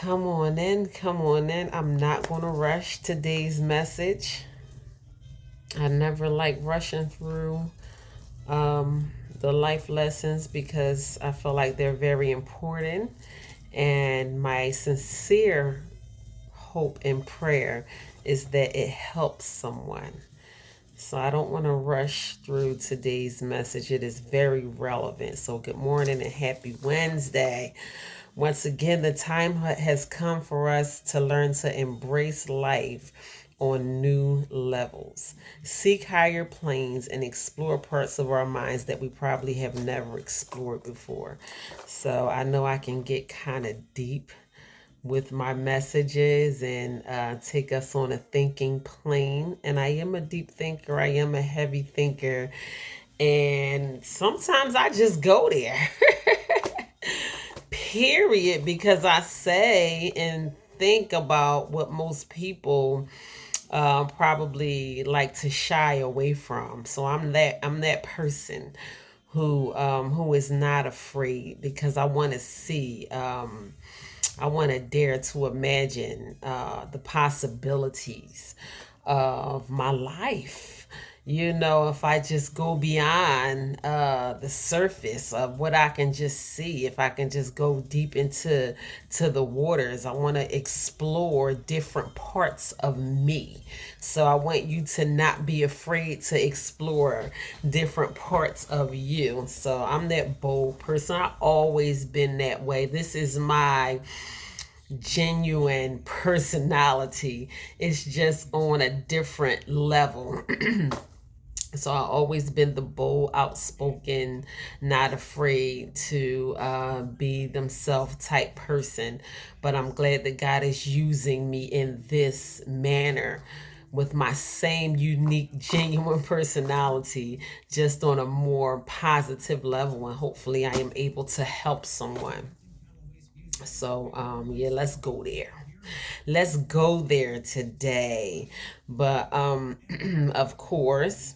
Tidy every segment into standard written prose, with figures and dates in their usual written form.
Come on in, come on in. I'm not going to rush today's message. I never like rushing through um, the life lessons because I feel like they're very important. And my sincere hope and prayer is that it helps someone. So I don't want to rush through today's message. It is very relevant. So good morning and happy Wednesday. Once again, the time has come for us to learn to embrace life on new levels, seek higher planes, and explore parts of our minds that we probably have never explored before. So I know I can get kind of deep with my messages and take us on a thinking plane. And I am a deep thinker, I am a heavy thinker, and sometimes I just go there. Period, because I say and think about what most people probably like to shy away from. So I'm that person who is not afraid because I want to see. I want to dare to imagine the possibilities of my life. If I just go beyond the surface of what I can just see, if I can just go deep into the waters, I want to explore different parts of me. So I want you to not be afraid to explore different parts of you. So I'm that bold person. I've always been that way. This is my genuine personality. It's just on a different level. So I always been the bold, outspoken, not afraid to be themselves type person. But I'm glad that God is using me in this manner with my same unique, genuine personality, just on a more positive level. And hopefully I am able to help someone. So, yeah, let's go there. Let's go there today. But, of course,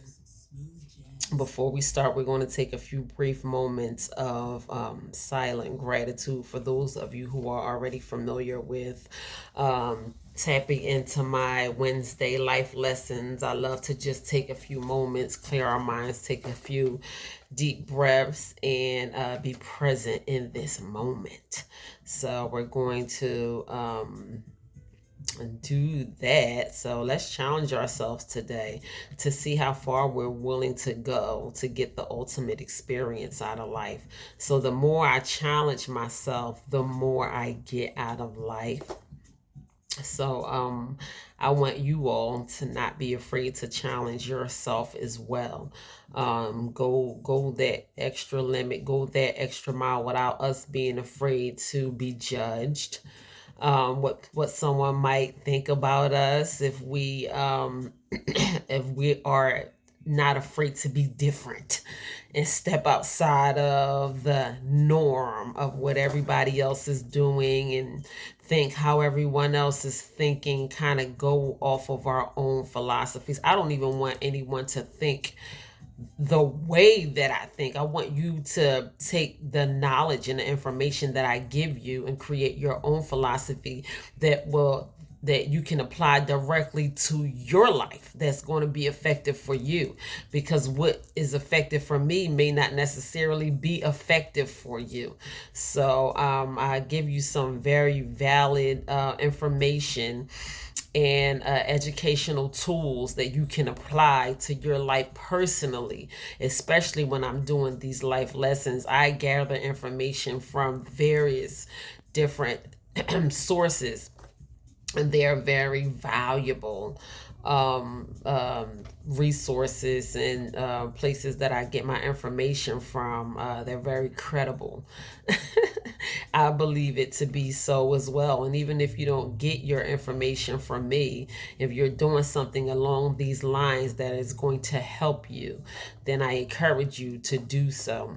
before we start, we're going to take a few brief moments of silent gratitude for those of you who are already familiar with tapping into my Wednesday life lessons. I love to just take a few moments, clear our minds, take a few deep breaths, and be present in this moment. So we're going to do that. So let's challenge ourselves today to see how far we're willing to go to get the ultimate experience out of life. So the more I challenge myself, the more I get out of life. So I want you all to not be afraid to challenge yourself as well. Go that extra limit, go that extra mile without us being afraid to be judged. What someone might think about us if we if we are not afraid to be different and step outside of the norm of what everybody else is doing and think how everyone else is thinking, kind of go off of our own philosophies. I don't even want anyone to think the way that I think. I want you to take the knowledge and the information that I give you and create your own philosophy that you can apply directly to your life, that's going to be effective for you, because what is effective for me may not necessarily be effective for you. So I give you some very valid information and educational tools that you can apply to your life personally, especially when I'm doing these life lessons. I gather information from various different sources, and they are very valuable resources and places that I get my information from. They're very credible. I believe it to be so as well. And even if you don't get your information from me, if you're doing something along these lines that is going to help you, then I encourage you to do so.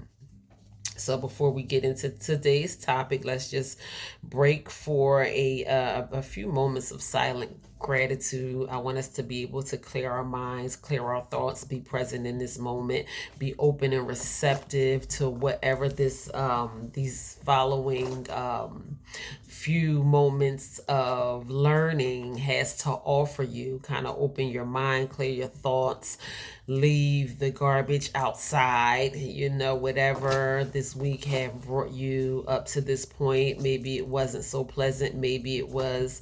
So before we get into today's topic, let's just break for a few moments of gratitude. I want us to be able to clear our minds, clear our thoughts, be present in this moment, be open and receptive to whatever these following few moments of learning has to offer you. Kind of open your mind, clear your thoughts, leave the garbage outside. Whatever this week have brought you up to this point, maybe it wasn't so pleasant, maybe it was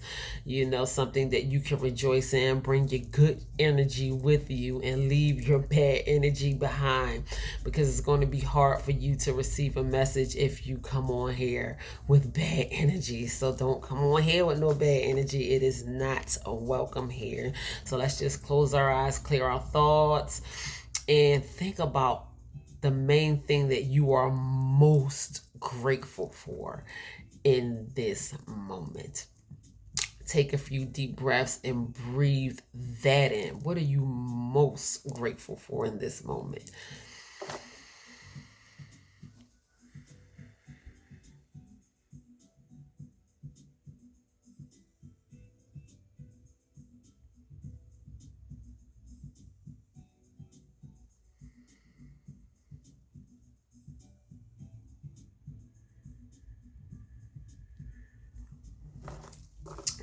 something that you can rejoice in. Bring your good energy with you and leave your bad energy behind, because it's going to be hard for you to receive a message if you come on here with bad energy. So don't come on here with no bad energy. It is not a welcome here. So let's just close our eyes, clear our thoughts, and think about the main thing that you are most grateful for in this moment. Take a few deep breaths and breathe that in. What are you most grateful for in this moment?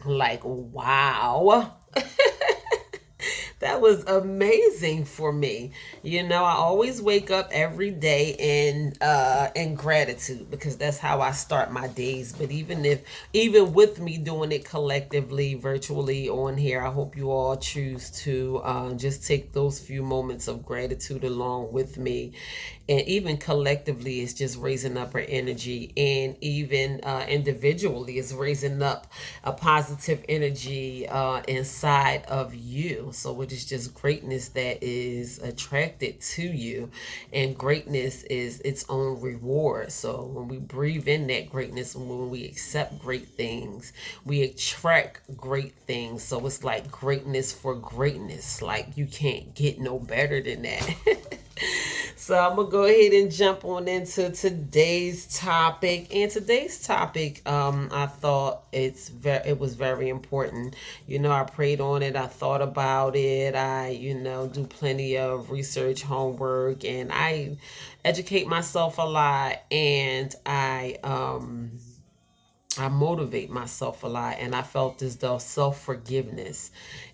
Like, wow. That was amazing for me. I always wake up every day in gratitude, because that's how I start my days. But even with me doing it collectively, virtually on here, I hope you all choose to just take those few moments of gratitude along with me. And even collectively, it's just raising up our energy, and even individually, it's raising up a positive energy inside of you. So it is just greatness that is attracted to you, and greatness is its own reward. So when we breathe in that greatness, when we accept great things, we attract great things. So it's like greatness for greatness. Like, you can't get no better than that. So I'm gonna go ahead and jump on into today's topic. And today's topic, I thought it was very important. I prayed on it. I thought about it. I do plenty of research, homework, and I educate myself a lot. And I motivate myself a lot, and I felt as though self-forgiveness,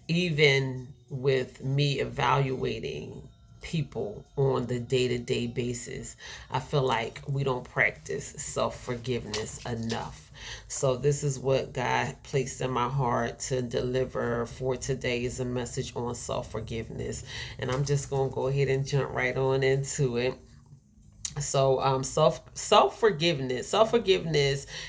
even with me evaluating people on the day-to-day basis, I feel like we don't practice self-forgiveness enough. So this is what God placed in my heart to deliver for today, is a message on self-forgiveness. And I'm just going to go ahead and jump right on into it. So self forgiveness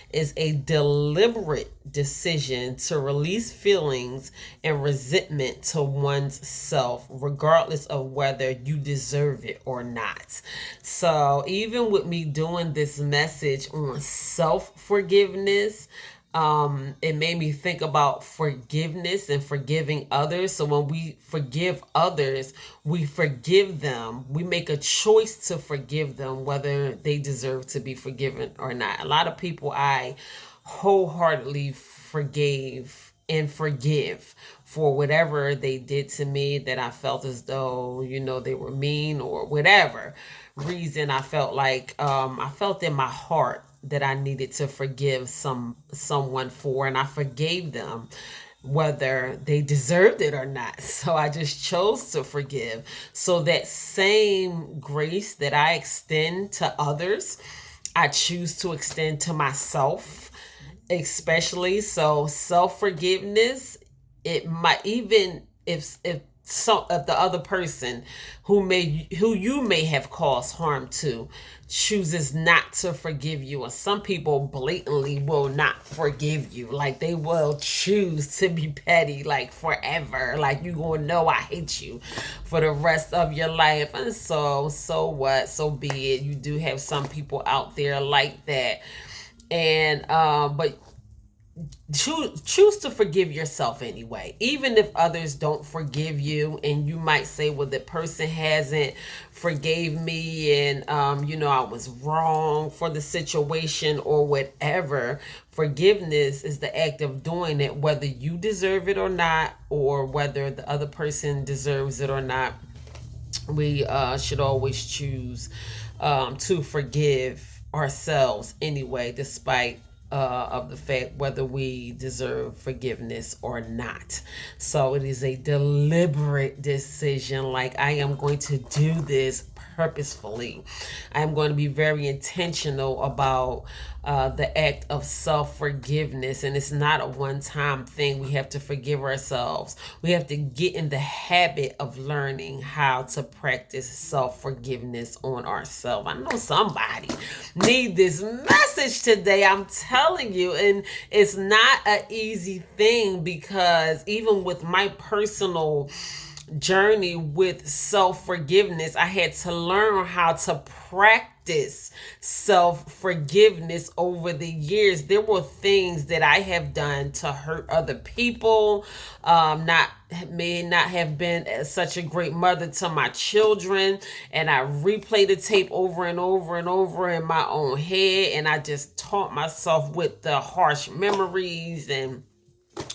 is a deliberate decision to release feelings and resentment to one's self, regardless of whether you deserve it or not. So even with me doing this message on self forgiveness, it made me think about forgiveness and forgiving others. So when we forgive others, we forgive them. We make a choice to forgive them, whether they deserve to be forgiven or not. A lot of people I wholeheartedly forgave and forgive for whatever they did to me, that I felt as though, they were mean, or whatever reason. I felt in my heart that I needed to forgive someone for, and I forgave them whether they deserved it or not. So I just chose to forgive. So that same grace that I extend to others, I choose to extend to myself, especially. So self-forgiveness, it might, even if some of the other person who you may have caused harm to chooses not to forgive you, or some people blatantly will not forgive you, like they will choose to be petty, like forever, like you gonna know I hate you for the rest of your life. And so what, so be it. You do have some people out there like that. And but choose to forgive yourself anyway, even if others don't forgive you. And you might say, well, the person hasn't forgave me, and I was wrong for the situation or whatever. Forgiveness is the act of doing it, whether you deserve it or not, or whether the other person deserves it or not. We should always choose to forgive ourselves anyway, despite of the fact whether we deserve forgiveness or not. So it is a deliberate decision. Like, I am going to do this purposefully. I'm going to be very intentional about the act of self forgiveness. And it's not a one time thing. We have to forgive ourselves. We have to get in the habit of learning how to practice self forgiveness on ourselves. I know somebody need this message today. I'm telling you. And it's not an easy thing, because even with my personal journey with self forgiveness, I had to learn how to practice self forgiveness over the years. There were things that I have done to hurt other people, not may not have been such a great mother to my children, and I replay the tape over and over and over in my own head, and I just taunt myself with the harsh memories and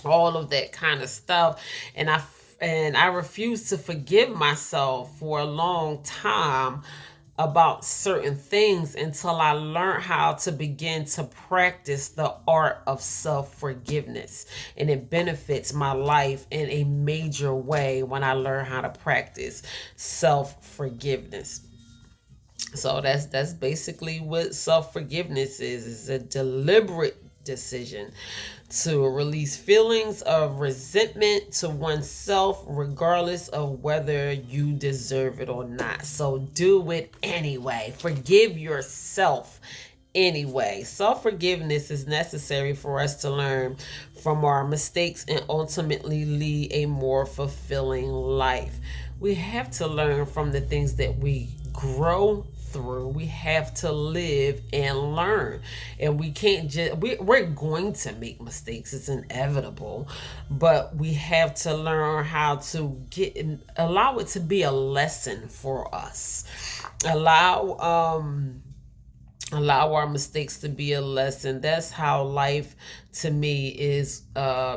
all of that kind of stuff. And I refused to forgive myself for a long time about certain things, until I learned how to begin to practice the art of self forgiveness. And it benefits my life in a major way when I learn how to practice self forgiveness. So that's basically what self forgiveness is. It's a deliberate decision to release feelings of resentment to oneself, regardless of whether you deserve it or not. So do it anyway. Forgive yourself anyway. Self forgiveness is necessary for us to learn from our mistakes and ultimately lead a more fulfilling life. We have to learn from the things that we grow through. We have to live and learn, and we can't just we're going to make mistakes. It's inevitable, but we have to learn how to allow it to be a lesson for us. Allow our mistakes to be a lesson. That's how life, to me, is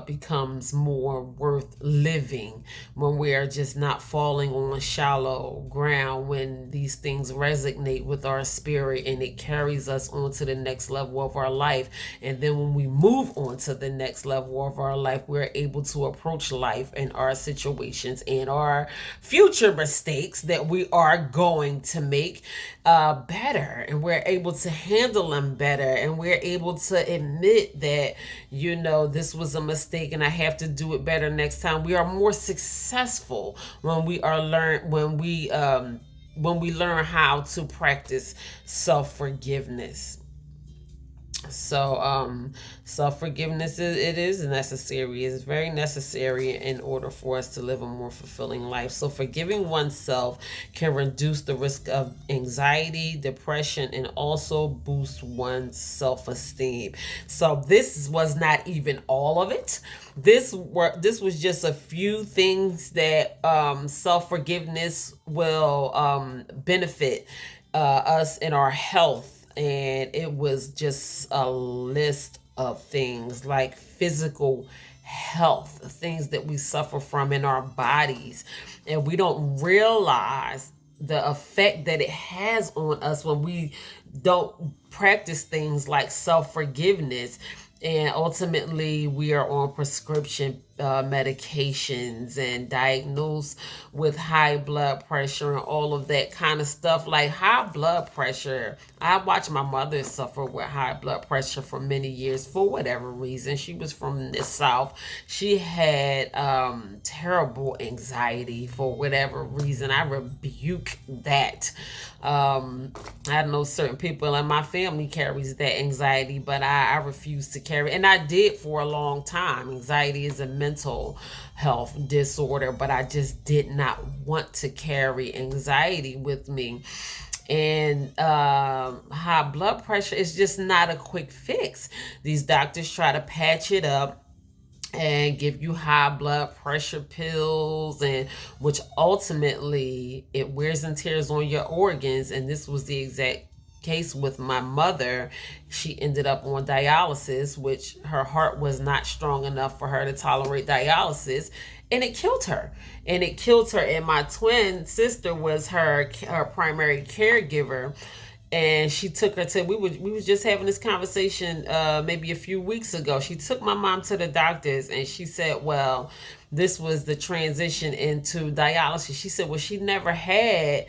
becomes more worth living, when we are just not falling on shallow ground, when these things resonate with our spirit and it carries us on to the next level of our life. And then when we move on to the next level of our life, we're able to approach life and our situations and our future mistakes that we are going to make better, and we're able to handle them better, and we're able to admit that, this was a mistake and I have to do it better next time. We are more successful when we learn how to practice self-forgiveness. So self-forgiveness is necessary. It's very necessary in order for us to live a more fulfilling life. So forgiving oneself can reduce the risk of anxiety, depression, and also boost one's self-esteem. So this was not even all of it. This was just a few things that self-forgiveness will benefit us in our health. And it was just a list of things like physical health, things that we suffer from in our bodies, and we don't realize the effect that it has on us when we don't practice things like self-forgiveness. And ultimately, we are on prescription medications and diagnosed with high blood pressure and all of that kind of stuff. Like high blood pressure, I watched my mother suffer with high blood pressure for many years for whatever reason. She was from the South. She had terrible anxiety for whatever reason. I rebuke that. I know certain people in my family carries that anxiety, but I refuse to carry, and I did for a long time. Anxiety is a mental health disorder, but I just did not want to carry anxiety with me. And high blood pressure is just not a quick fix. These doctors try to patch it up and give you high blood pressure pills, and which ultimately it wears and tears on your organs. And this was the exact case with my mother. She ended up on dialysis, which her heart was not strong enough for her to tolerate dialysis, and it killed her. And my twin sister was her primary caregiver, and she took her to, we was just having this conversation maybe a few weeks ago. She took my mom to the doctors, and she said, well, this was the transition into dialysis. She said, well, she never had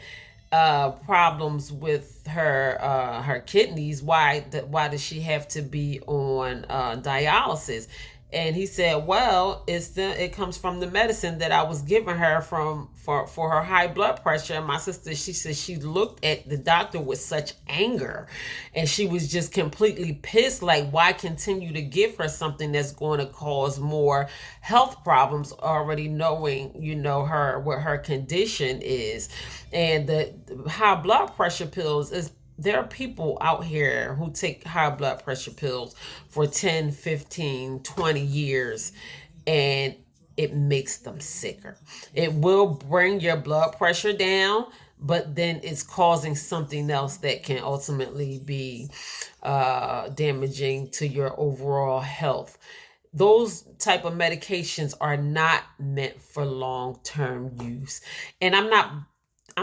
problems with her kidneys. Why does she have to be on dialysis? And he said, well, it comes from the medicine that I was giving her for her high blood pressure. And my sister, she said she looked at the doctor with such anger, and she was just completely pissed. Like, why continue to give her something that's going to cause more health problems, already knowing, what her condition is. And the high blood pressure pills is, there are people out here who take high blood pressure pills for 10, 15, 20 years, and it makes them sicker. It will bring your blood pressure down, but then it's causing something else that can ultimately be damaging to your overall health. Those type of medications are not meant for long-term use. And I'm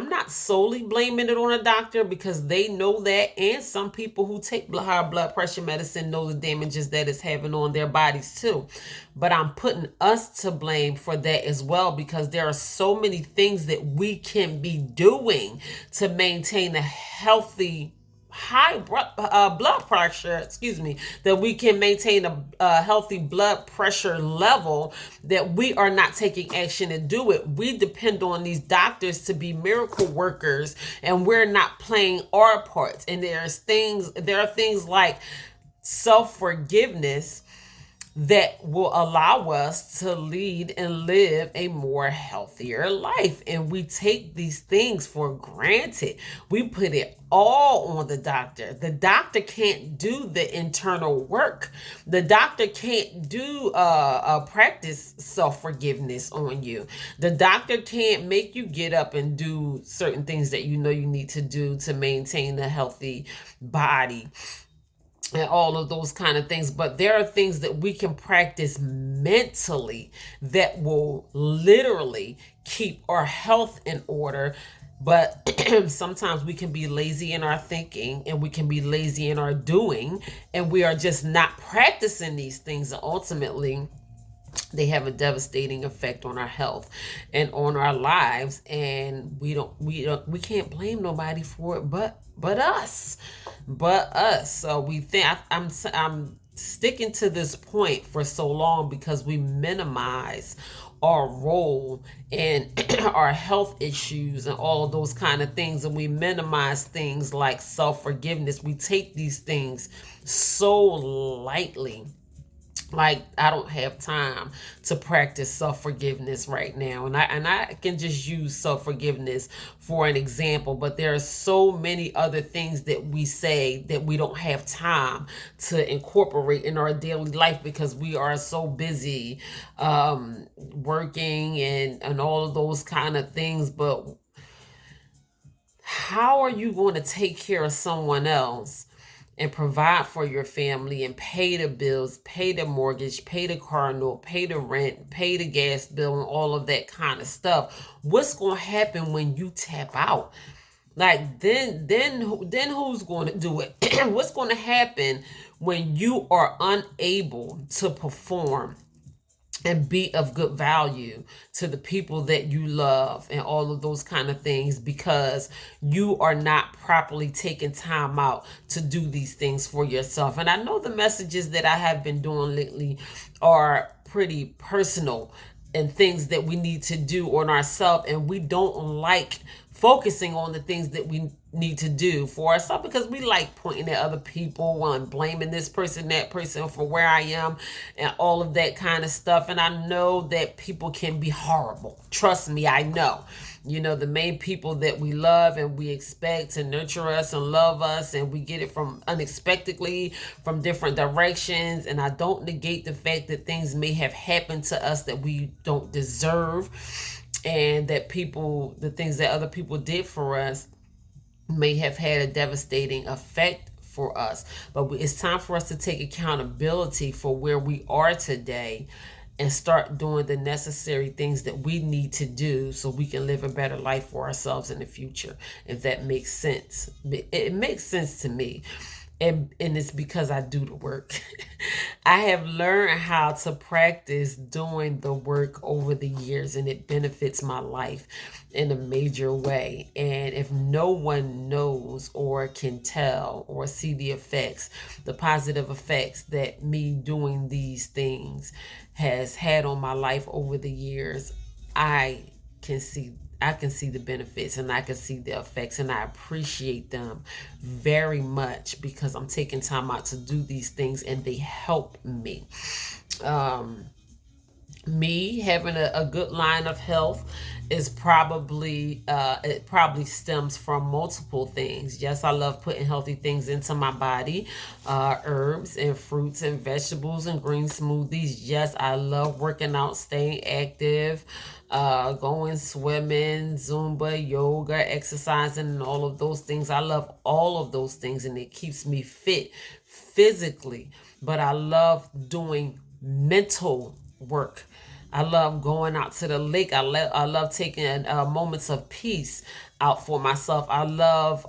not solely blaming it on a doctor, because they know that, and some people who take high blood pressure medicine know the damages that it's having on their bodies too. But I'm putting us to blame for that as well, because there are so many things that we can be doing to maintain a healthy blood pressure, that we can maintain a healthy blood pressure level, that we are not taking action to do it. We depend on these doctors to be miracle workers, and we're not playing our parts. And there are things like self-forgiveness that will allow us to lead and live a more healthier life. And we take these things for granted. We put it all on the doctor. The doctor can't do the internal work. The doctor can't do practice self-forgiveness on you. The doctor can't make you get up and do certain things that you need to do to maintain a healthy body and all of those kind of things. But there are things that we can practice mentally that will literally keep our health in order. But sometimes we can be lazy in our thinking, and we can be lazy in our doing, and we are just not practicing these things. And ultimately, they have a devastating effect on our health and on our lives. And we can't blame nobody for it but us. So we think, I'm sticking to this point for so long because we minimize our role in our health issues and all of those kind of things, and we minimize things like self-forgiveness. We take these things so lightly. Like, I don't have time to practice self-forgiveness right now. And I can just use self-forgiveness for an example, but there are so many other things that we say that we don't have time to incorporate in our daily life, because we are so busy working and all of those kind of things. But how are you going to take care of someone else and provide for your family and pay the bills, pay the mortgage, pay the car note, pay the rent, pay the gas bill, and all of that kind of stuff? What's going to happen when you tap out? Like, then who's going to do it? What's going to happen when you are unable to perform and be of good value to the people that you love and all of those kind of things, because you are not properly taking time out to do these things for yourself? And I know the messages that I have been doing lately are pretty personal and things that we need to do on ourselves, and we don't like focusing on the things that we need to do for ourselves, because we like pointing at other people and blaming this person, that person for where I am and all of that kind of stuff. And I know that people can be horrible. Trust me, I know. You know, the main people that we love and we expect to nurture us and love us, and we get it from unexpectedly from different directions. And I don't negate the fact that things may have happened to us that we don't deserve, and that people, the things that other people did for us may have had a devastating effect for us. But it's time for us to take accountability for where we are today and start doing the necessary things that we need to do so we can live a better life for ourselves in the future, if that makes sense. It makes sense to me. And it's because I do the work. I have learned how to practice doing the work over the years, and it benefits my life in a major way. And if no one knows or can tell or see the effects, the positive effects that me doing these things has had on my life over the years, I can see the benefits, and I can see the effects, and I appreciate them very much because I'm taking time out to do these things and they help me. Um, Me having a good line of health is probably it probably stems from multiple things. Yes, I love putting healthy things into my body, herbs and fruits and vegetables and green smoothies. Yes, I love working out, staying active, going swimming, Zumba, yoga, exercising, and all of those things. I love all of those things, and it keeps me fit physically. But I love doing mental work. I love going out to the lake. I love taking moments of peace out for myself. I love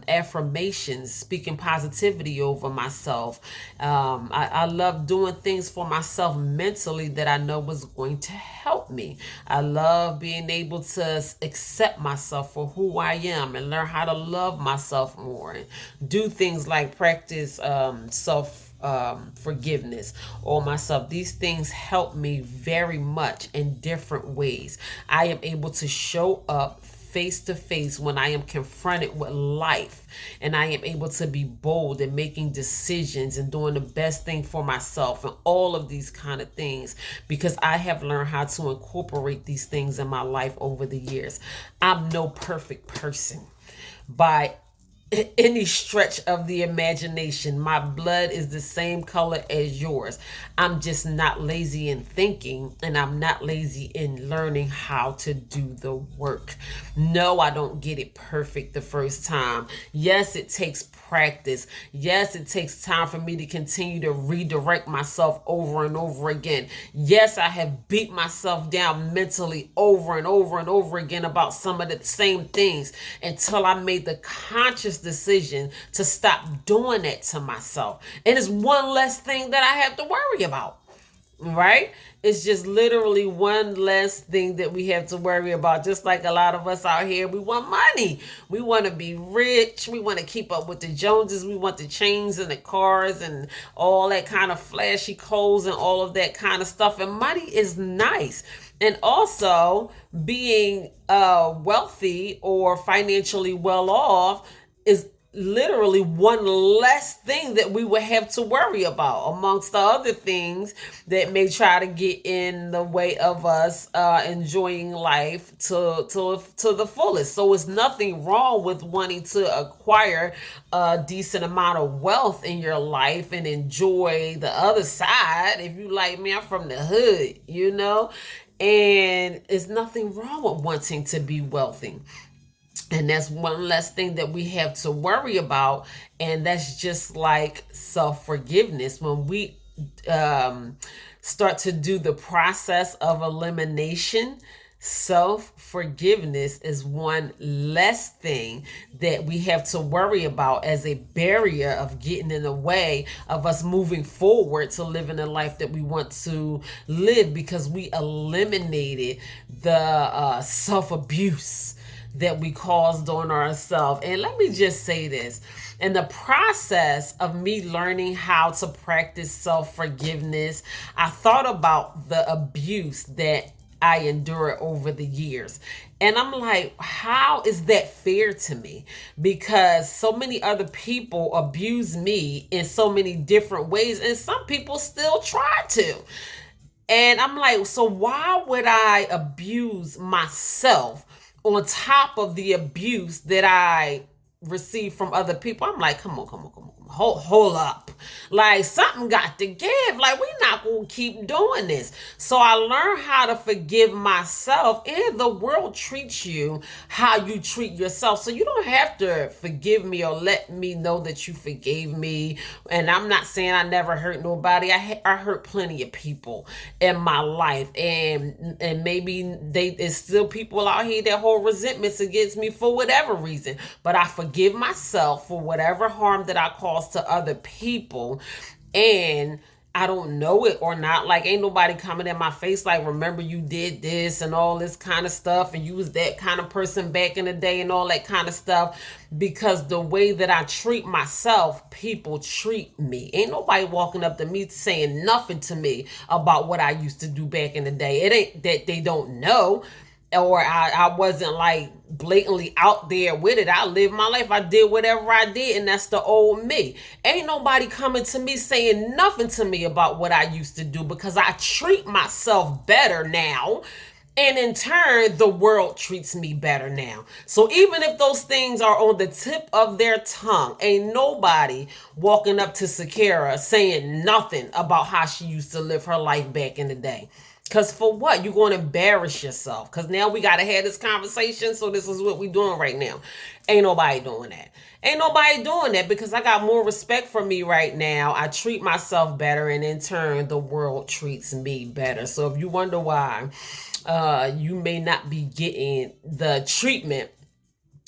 affirmations, speaking positivity over myself. I love doing things for myself mentally that I know was going to help me. I love being able to accept myself for who I am and learn how to love myself more, and do things like practice self forgiveness or myself. These things help me very much in different ways. I am able to show up face to face when I am confronted with life, and I am able to be bold in making decisions and doing the best thing for myself, and all of these kind of things, because I have learned how to incorporate these things in my life over the years. I'm no perfect person by any stretch of the imagination. My blood is the same color as yours. I'm just not lazy in thinking, and I'm not lazy in learning how to do the work. No, I don't get it perfect the first time. Yes, it takes practice. Yes, it takes time for me to continue to redirect myself over and over again. Yes, I have beat myself down mentally over and over and over again about some of the same things until I made the conscious decision to stop doing that to myself. And it's one less thing that I have to worry about. Right? It's just literally one less thing that we have to worry about. Just like a lot of us out here, we want money. We want to be rich. We want to keep up with the Joneses. We want the chains and the cars and all that kind of flashy clothes and all of that kind of stuff. And money is nice. And also, being wealthy or financially well off is literally one less thing that we would have to worry about, amongst the other things that may try to get in the way of us enjoying life to the fullest. So it's nothing wrong with wanting to acquire a decent amount of wealth in your life and enjoy the other side. If you like me, I'm from the hood, you know, and it's nothing wrong with wanting to be wealthy. And that's one less thing that we have to worry about. And that's just like self forgiveness. When we start to do the process of elimination, self forgiveness is one less thing that we have to worry about as a barrier of getting in the way of us moving forward to living the life that we want to live, because we eliminated the self abuse that we caused on ourselves. And let me just say this: in the process of me learning how to practice self forgiveness, I thought about the abuse that I endure over the years. And I'm like, how is that fair to me? Because so many other people abuse me in so many different ways, and some people still try to. And I'm like, so why would I abuse myself on top of the abuse that I receive from other people? I'm like, come on, come on, come on. Hold up. Like, something got to give. Like, we're not going to keep doing this. So I learned how to forgive myself, and the world treats you how you treat yourself. So you don't have to forgive me or let me know that you forgave me. And I'm not saying I never hurt nobody. I hurt plenty of people in my life. And maybe there's still people out here that hold resentments against me for whatever reason. But I forgive myself for whatever harm that I caused to other people. And I don't know it or not. Like, ain't nobody coming in my face like, remember you did this and all this kind of stuff, and you was that kind of person back in the day and all that kind of stuff. Because the way that I treat myself, people treat me. Ain't nobody walking up to me saying nothing to me about what I used to do back in the day. It ain't that they don't know, or I wasn't like blatantly out there with it. I lived my life. I did whatever I did, and that's the old me. Ain't nobody coming to me saying nothing to me about what I used to do, because I treat myself better now. And in turn, the world treats me better now. So even if those things are on the tip of their tongue, ain't nobody walking up to Sakara saying nothing about how she used to live her life back in the day. Because for what? You're going to embarrass yourself. Because now we got to have this conversation. So this is what we doing right now. Ain't nobody doing that. Ain't nobody doing that, because I got more respect for me right now. I treat myself better, and in turn, the world treats me better. So if you wonder why you may not be getting the treatment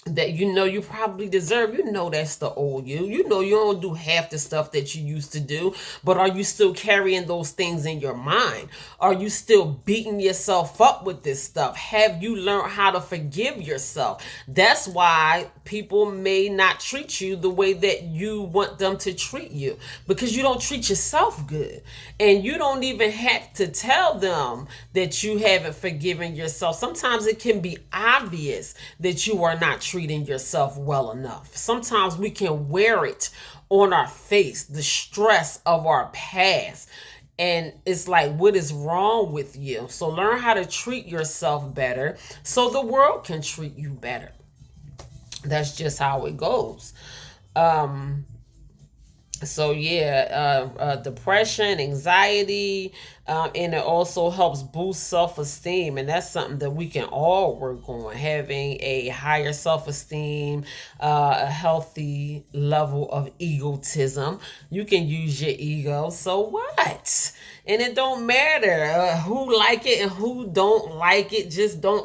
that you probably deserve, that's the old you. You don't do half the stuff that you used to do. But are you still carrying those things in your mind? Are you still beating yourself up with this stuff? Have you learned how to forgive yourself? That's why people may not treat you the way that you want them to treat you, because you don't treat yourself good. And you don't even have to tell them that you haven't forgiven yourself. Sometimes it can be obvious that you are not treating yourself well enough. Sometimes we can wear it on our face, the stress of our past. And it's like, what is wrong with you? So learn how to treat yourself better so the world can treat you better. That's just how it goes. Um, so yeah, depression, anxiety, and it also helps boost self-esteem, and that's something that we can all work on. Having a higher self-esteem, a healthy level of egotism. You can use your ego. So what? And it don't matter who like it and who don't like it. Just don't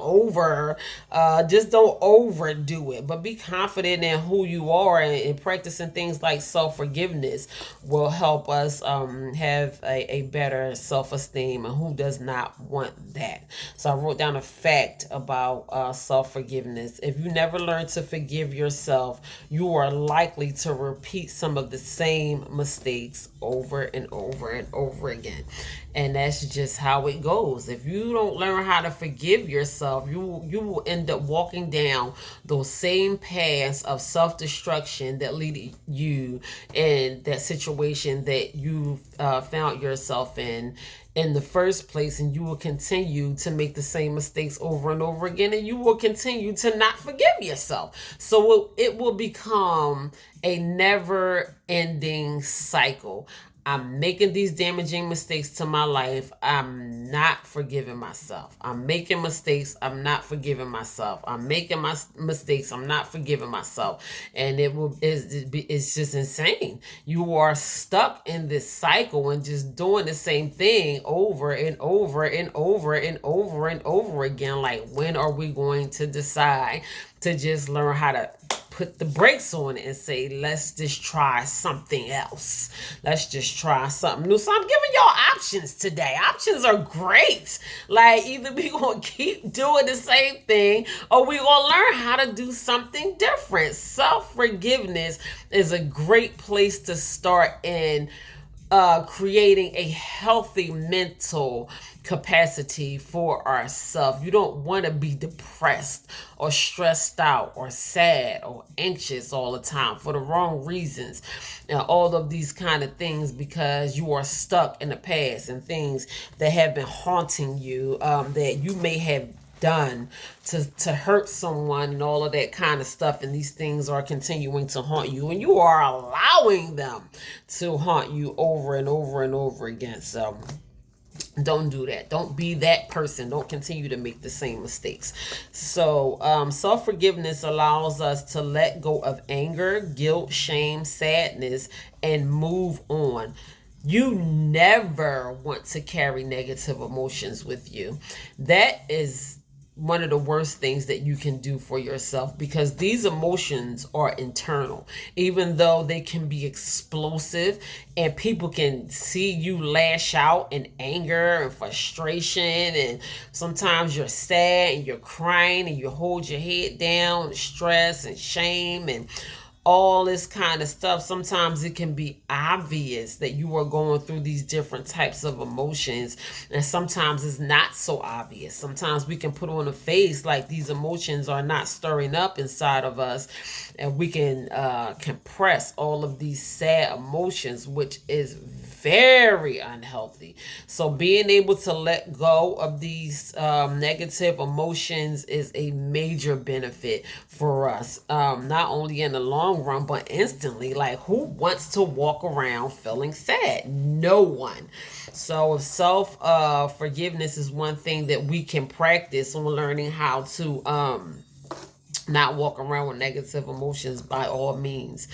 overdo it. But be confident in who you are, and practicing things like self-forgiveness will help us have a better self-esteem. And who does not want that? So I wrote down a fact about self-forgiveness. If you never learn to forgive yourself, you are likely to repeat some of the same mistakes over and over and over again. And that's just how it goes. If you don't learn how to forgive yourself, you will end up walking down those same paths of self-destruction that lead you in that situation that you found yourself in the first place. And you will continue to make the same mistakes over and over again, and you will continue to not forgive yourself. So it will become a never ending cycle. I'm making these damaging mistakes to my life. I'm not forgiving myself. I'm making mistakes. I'm not forgiving myself. I'm making my mistakes. I'm not forgiving myself. And it's just insane. You are stuck in this cycle and just doing the same thing over and over and over and over and over again. Like, when are we going to decide to just learn how to put the brakes on it and say, let's just try something else. Let's just try something new. So I'm giving y'all options today. Options are great. Like, either we going to keep doing the same thing, or we going to learn how to do something different. Self-forgiveness is a great place to start, in creating a healthy mental capacity for ourselves. You don't want to be depressed or stressed out or sad or anxious all the time for the wrong reasons and all of these kind of things, because you are stuck in the past and things that have been haunting you, that you may have done to hurt someone and all of that kind of stuff, and these things are continuing to haunt you, and you are allowing them to haunt you over and over and over again. So don't do that. Don't be that person. Don't continue to make the same mistakes. So self-forgiveness allows us to let go of anger, guilt, shame, sadness, and move on. You never want to carry negative emotions with you. That is one of the worst things that you can do for yourself, because these emotions are internal, even though they can be explosive and people can see you lash out in anger and frustration, and sometimes you're sad and you're crying and you hold your head down, stress and shame and all this kind of stuff. Sometimes it can be obvious that you are going through these different types of emotions, and sometimes it's not so obvious. Sometimes we can put on a face like these emotions are not stirring up inside of us, and we can compress all of these sad emotions, which is very unhealthy. So being able to let go of these negative emotions is a major benefit for us, not only in the long run but instantly. Like, who wants to walk around feeling sad? No one. So self forgiveness is one thing that we can practice on learning how to not walk around with negative emotions. By all means,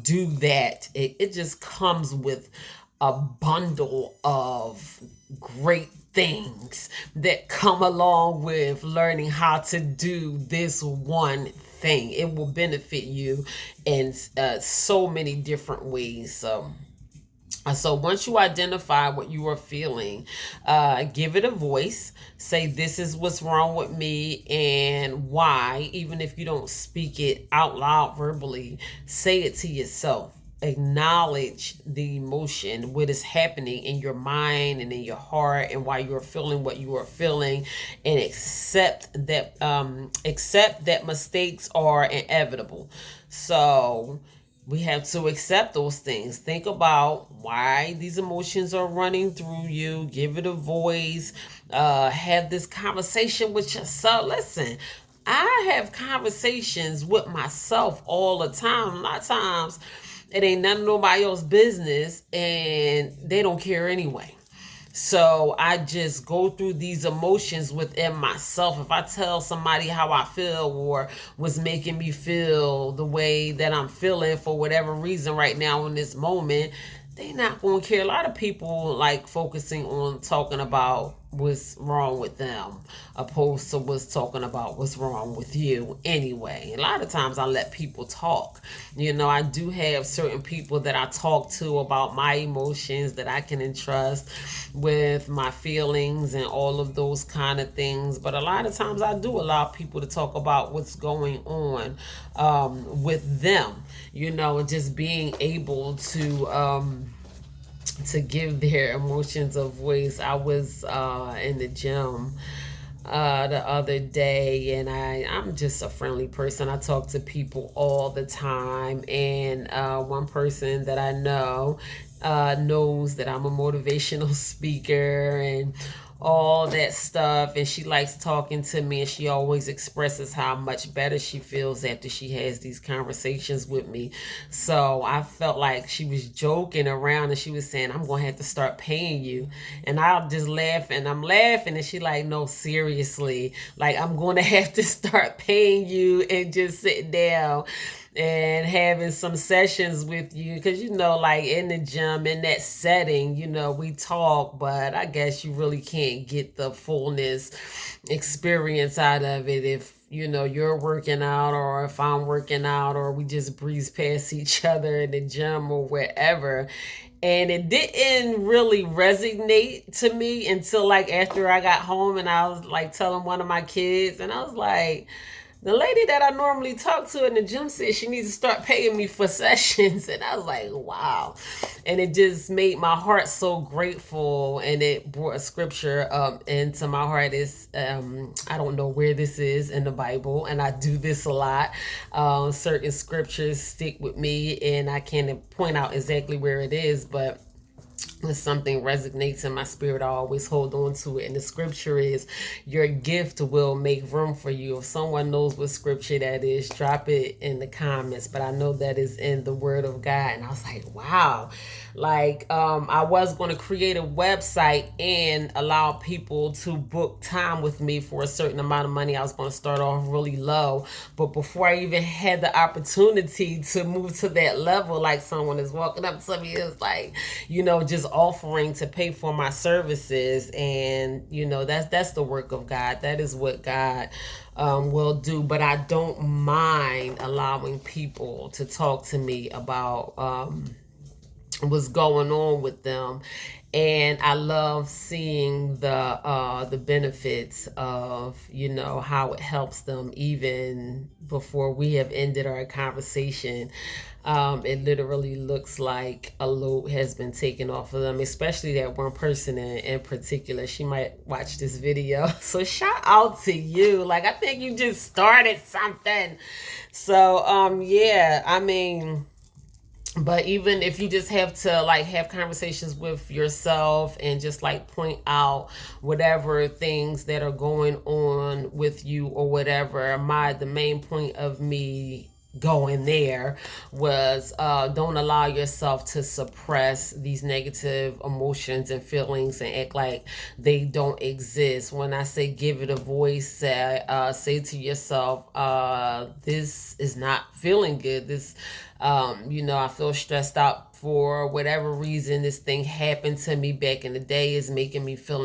do that. It just comes with a bundle of great things that come along with learning how to do this one thing. It will benefit you in so many different ways. So once you identify what you are feeling, give it a voice. Say, this is what's wrong with me and why. Even if you don't speak it out loud verbally, say it to yourself. Acknowledge the emotion, what is happening in your mind and in your heart, and why you're feeling what you are feeling, and accept that mistakes are inevitable. So we have to accept those things. Think about why these emotions are running through you. Give it a voice. Have this conversation with yourself. Listen, I have conversations with myself all the time. A lot of times it ain't none of nobody else's business, and they don't care anyway. So I just go through these emotions within myself. If I tell somebody how I feel or what's making me feel the way that I'm feeling for whatever reason right now in this moment, they not going to care. A lot of people like focusing on talking about what's wrong with them opposed to what's talking about what's wrong with you anyway. A lot of times I let people talk. I do have certain people that I talk to about my emotions, that I can entrust with my feelings and all of those kind of things. But a lot of times I do allow people to talk about what's going on with them, just being able to give their emotions a voice. I was in the gym the other day, and I'm just a friendly person. I talk to people all the time, and one person that I know knows that I'm a motivational speaker and all that stuff, and she likes talking to me, and she always expresses how much better she feels after she has these conversations with me. So I felt like she was joking around, and she was saying, I'm gonna have to start paying you. And I'll just laugh, and I'm laughing, and she like, no, seriously, like, I'm gonna have to start paying you and just sit down and having some sessions with you, because like in the gym, in that setting, we talk, but I guess you really can't get the fullness experience out of it if you're working out, or if I'm working out, or we just breeze past each other in the gym or wherever. And it didn't really resonate to me until like after I got home, and I was like telling one of my kids, and I was like, The lady that I normally talk to in the gym said she needs to start paying me for sessions. And I was like, wow. And it just made my heart so grateful. And it brought a scripture into my heart. Is I don't know where this is in the Bible, and I do this a lot. Certain scriptures stick with me, and I can't point out exactly where it is, but when something resonates in my spirit, I always hold on to it. And the scripture is, your gift will make room for you. If someone knows what scripture that is, drop it in the comments. But I know that is in the word of God. And I was like, wow. Like, I was going to create a website and allow people to book time with me for a certain amount of money. I was going to start off really low. But before I even had the opportunity to move to that level, like someone is walking up to me, it's like, just offering to pay for my services. And that's the work of God. That is what God will do. But I don't mind allowing people to talk to me about what's going on with them. And I love seeing the benefits of how it helps them even before we have ended our conversation. It literally looks like a load has been taken off of them, especially that one person in particular. She might watch this video. So shout out to you. Like, I think you just started something. So yeah, I mean, but even if you just have to like have conversations with yourself and just like point out whatever things that are going on with you or whatever, the main point of me going there was don't allow yourself to suppress these negative emotions and feelings and act like they don't exist. When I say give it a voice, say to yourself, this is not feeling good. This I feel stressed out for whatever reason. This thing happened to me back in the day. Is making me feel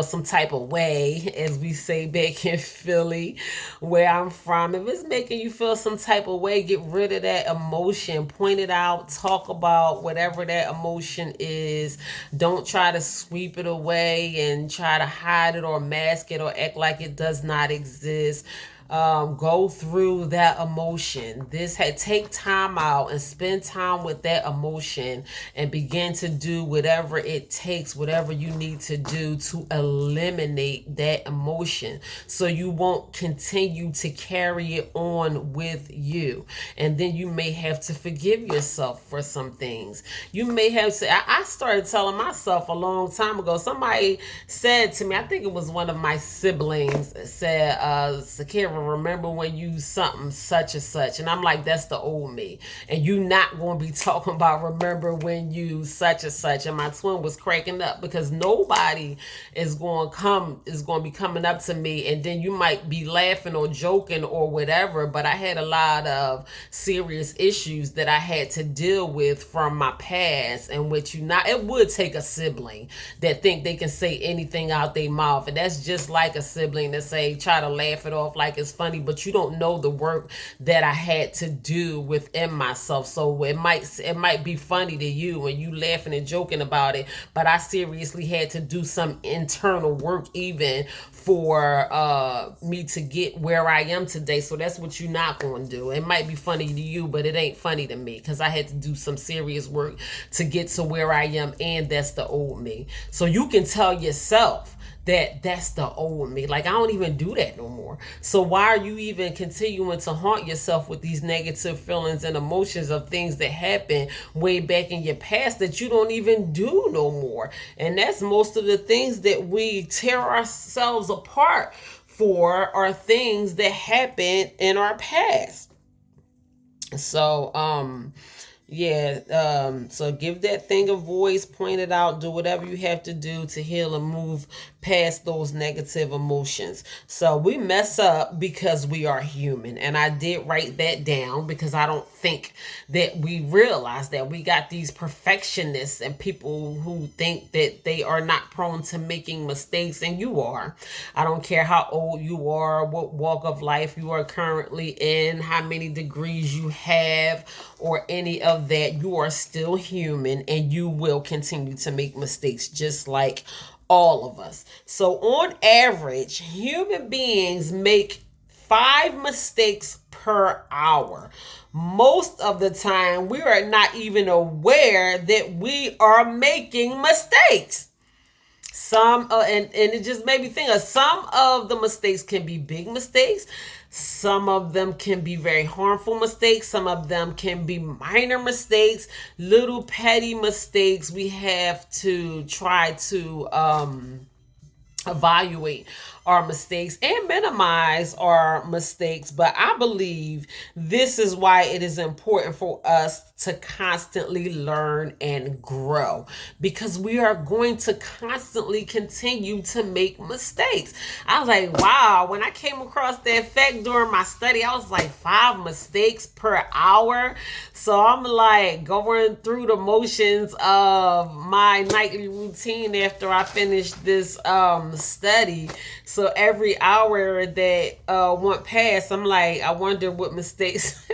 some type of way, as we say back in Philly, where I'm from. If it's making you feel some type of way, get rid of that emotion. Point it out. Talk about whatever that emotion is. Don't try to sweep it away and try to hide it or mask it or act like it does not exist. Go through that emotion. Take time out and spend time with that emotion and begin to do whatever it takes, whatever you need to do to eliminate that emotion so you won't continue to carry it on with you. And then you may have to forgive yourself for some things. You may have to, I started telling myself a long time ago, somebody said to me, I think it was one of my siblings, said, Sakira, remember when you something such and such? And I'm like, that's the old me. And you not going to be talking about remember when you such and such. And my twin was cracking up because nobody is going to be coming up to me, and then you might be laughing or joking or whatever, but I had a lot of serious issues that I had to deal with from my past, and which it would take a sibling that think they can say anything out their mouth. And that's just like a sibling that try to laugh it off like it's funny, but you don't know the work that I had to do within myself. So it might be funny to you and you laughing and joking about it, but I seriously had to do some internal work even for me to get where I am today. So that's what you're not going to do. It might be funny to you, but it ain't funny to me because I had to do some serious work to get to where I am, and that's the old me. So you can tell yourself that's the old me. Like, I don't even do that no more. So why are you even continuing to haunt yourself with these negative feelings and emotions of things that happened way back in your past that you don't even do no more? And that's most of the things that we tear ourselves apart for, are things that happened in our past. So yeah, so give that thing a voice, point it out, do whatever you have to do to heal and move past those negative emotions. So we mess up because we are human. And I did write that down because I don't think that we realize that we got these perfectionists and people who think that they are not prone to making mistakes, and you are. I don't care how old you are, what walk of life you are currently in, how many degrees you have, or any of that. You are still human and you will continue to make mistakes just like all of us. So on average, human beings make 5 mistakes per hour. Most of the time, we are not even aware that we are making mistakes. And it just made me think of some of the mistakes can be big mistakes. Some of them can be very harmful mistakes. Some of them can be minor mistakes, little petty mistakes. We have to try to evaluate our mistakes and minimize our mistakes. But I believe this is why it is important for us to constantly learn and grow, because we are going to constantly continue to make mistakes. I was like, wow, when I came across that fact during my study, I was like, 5 mistakes per hour. So I'm like going through the motions of my nightly routine after I finished this study. So every hour that went past, I'm like, I wonder what mistakes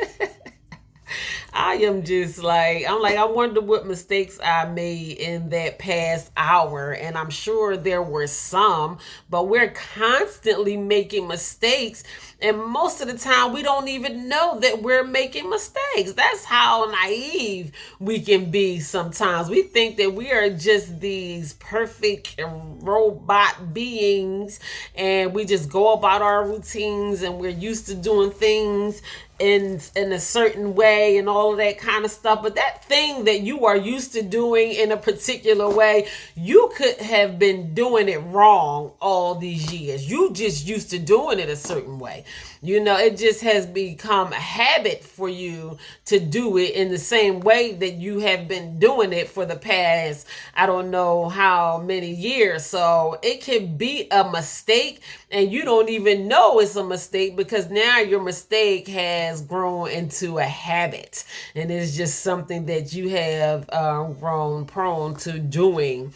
I am just like, I wonder what mistakes I made in that past hour. And I'm sure there were some, but we're constantly making mistakes. And most of the time, we don't even know that we're making mistakes. That's how naive we can be sometimes. We think that we are just these perfect robot beings and we just go about our routines and we're used to doing things in a certain way and all of that kind of stuff. But that thing that you are used to doing in a particular way, you could have been doing it wrong all these years. You just used to doing it a certain way. It just has become a habit for you to do it in the same way that you have been doing it for the past, I don't know how many years. So it can be a mistake and you don't even know it's a mistake, because now your mistake has grown into a habit and it's just something that you have grown prone to doing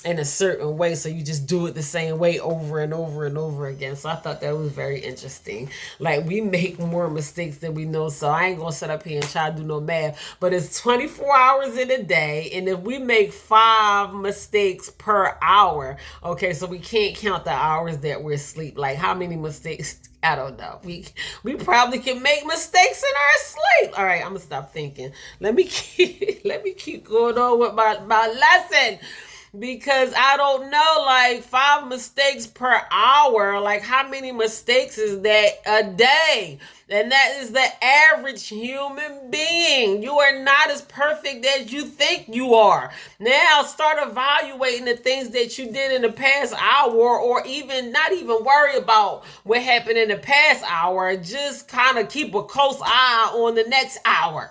in a certain way. So you just do it the same way over and over and over again. So I thought that was very interesting. Like, we make more mistakes than we know. So I ain't gonna sit up here and try to do no math, but it's 24 hours in a day, and if we make 5 mistakes per hour, okay, so we can't count the hours that we're asleep. Like, how many mistakes? I don't know. We probably can make mistakes in our sleep. All right, I'm gonna stop thinking. Let me keep going on with my lesson, because I don't know, like, 5 mistakes per hour, like, how many mistakes is that a day? And that is the average human being. You are not as perfect as you think you are. Now start evaluating the things that you did in the past hour, or even not even worry about what happened in the past hour. Just kind of keep a close eye on the next hour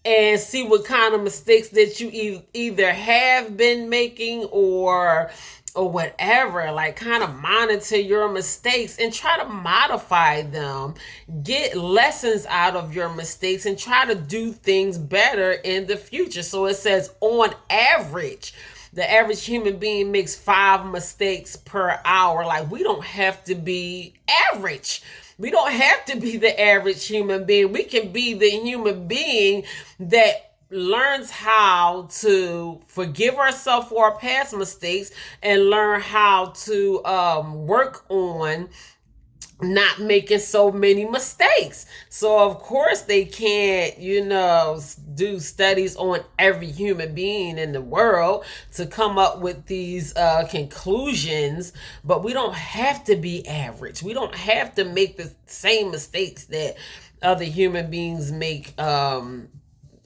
and see what kind of mistakes that you either have been making or whatever. Like, kind of monitor your mistakes and try to modify them. Get lessons out of your mistakes and try to do things better in the future. So it says, on average, the average human being makes 5 mistakes per hour. Like, we don't have to be average. We don't have to be the average human being. We can be the human being that learns how to forgive ourselves for our past mistakes and learn how to work on not making so many mistakes. So of course they can't, do studies on every human being in the world to come up with these conclusions, but we don't have to be average. We don't have to make the same mistakes that other human beings make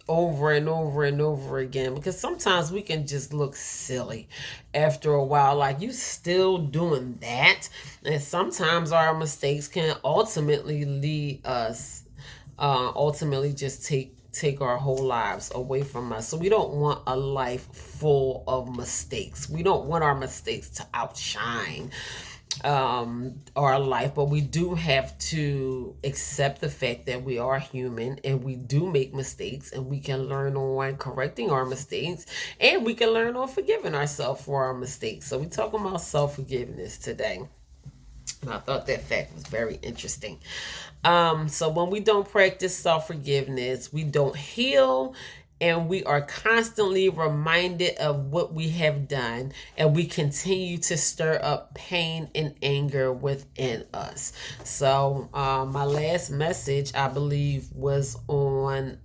over and over and over again, because sometimes we can just look silly after a while, like, you still doing that. And sometimes our mistakes can ultimately lead us ultimately just take our whole lives away from us. So we don't want a life full of mistakes. We don't want our mistakes to outshine our life, but we do have to accept the fact that we are human and we do make mistakes, and we can learn on correcting our mistakes, and we can learn on forgiving ourselves for our mistakes. So we're talking about self-forgiveness today. And I thought that fact was very interesting. So when we don't practice self-forgiveness, we don't heal and we are constantly reminded of what we have done, and we continue to stir up pain and anger within us. So my last message, I believe, was on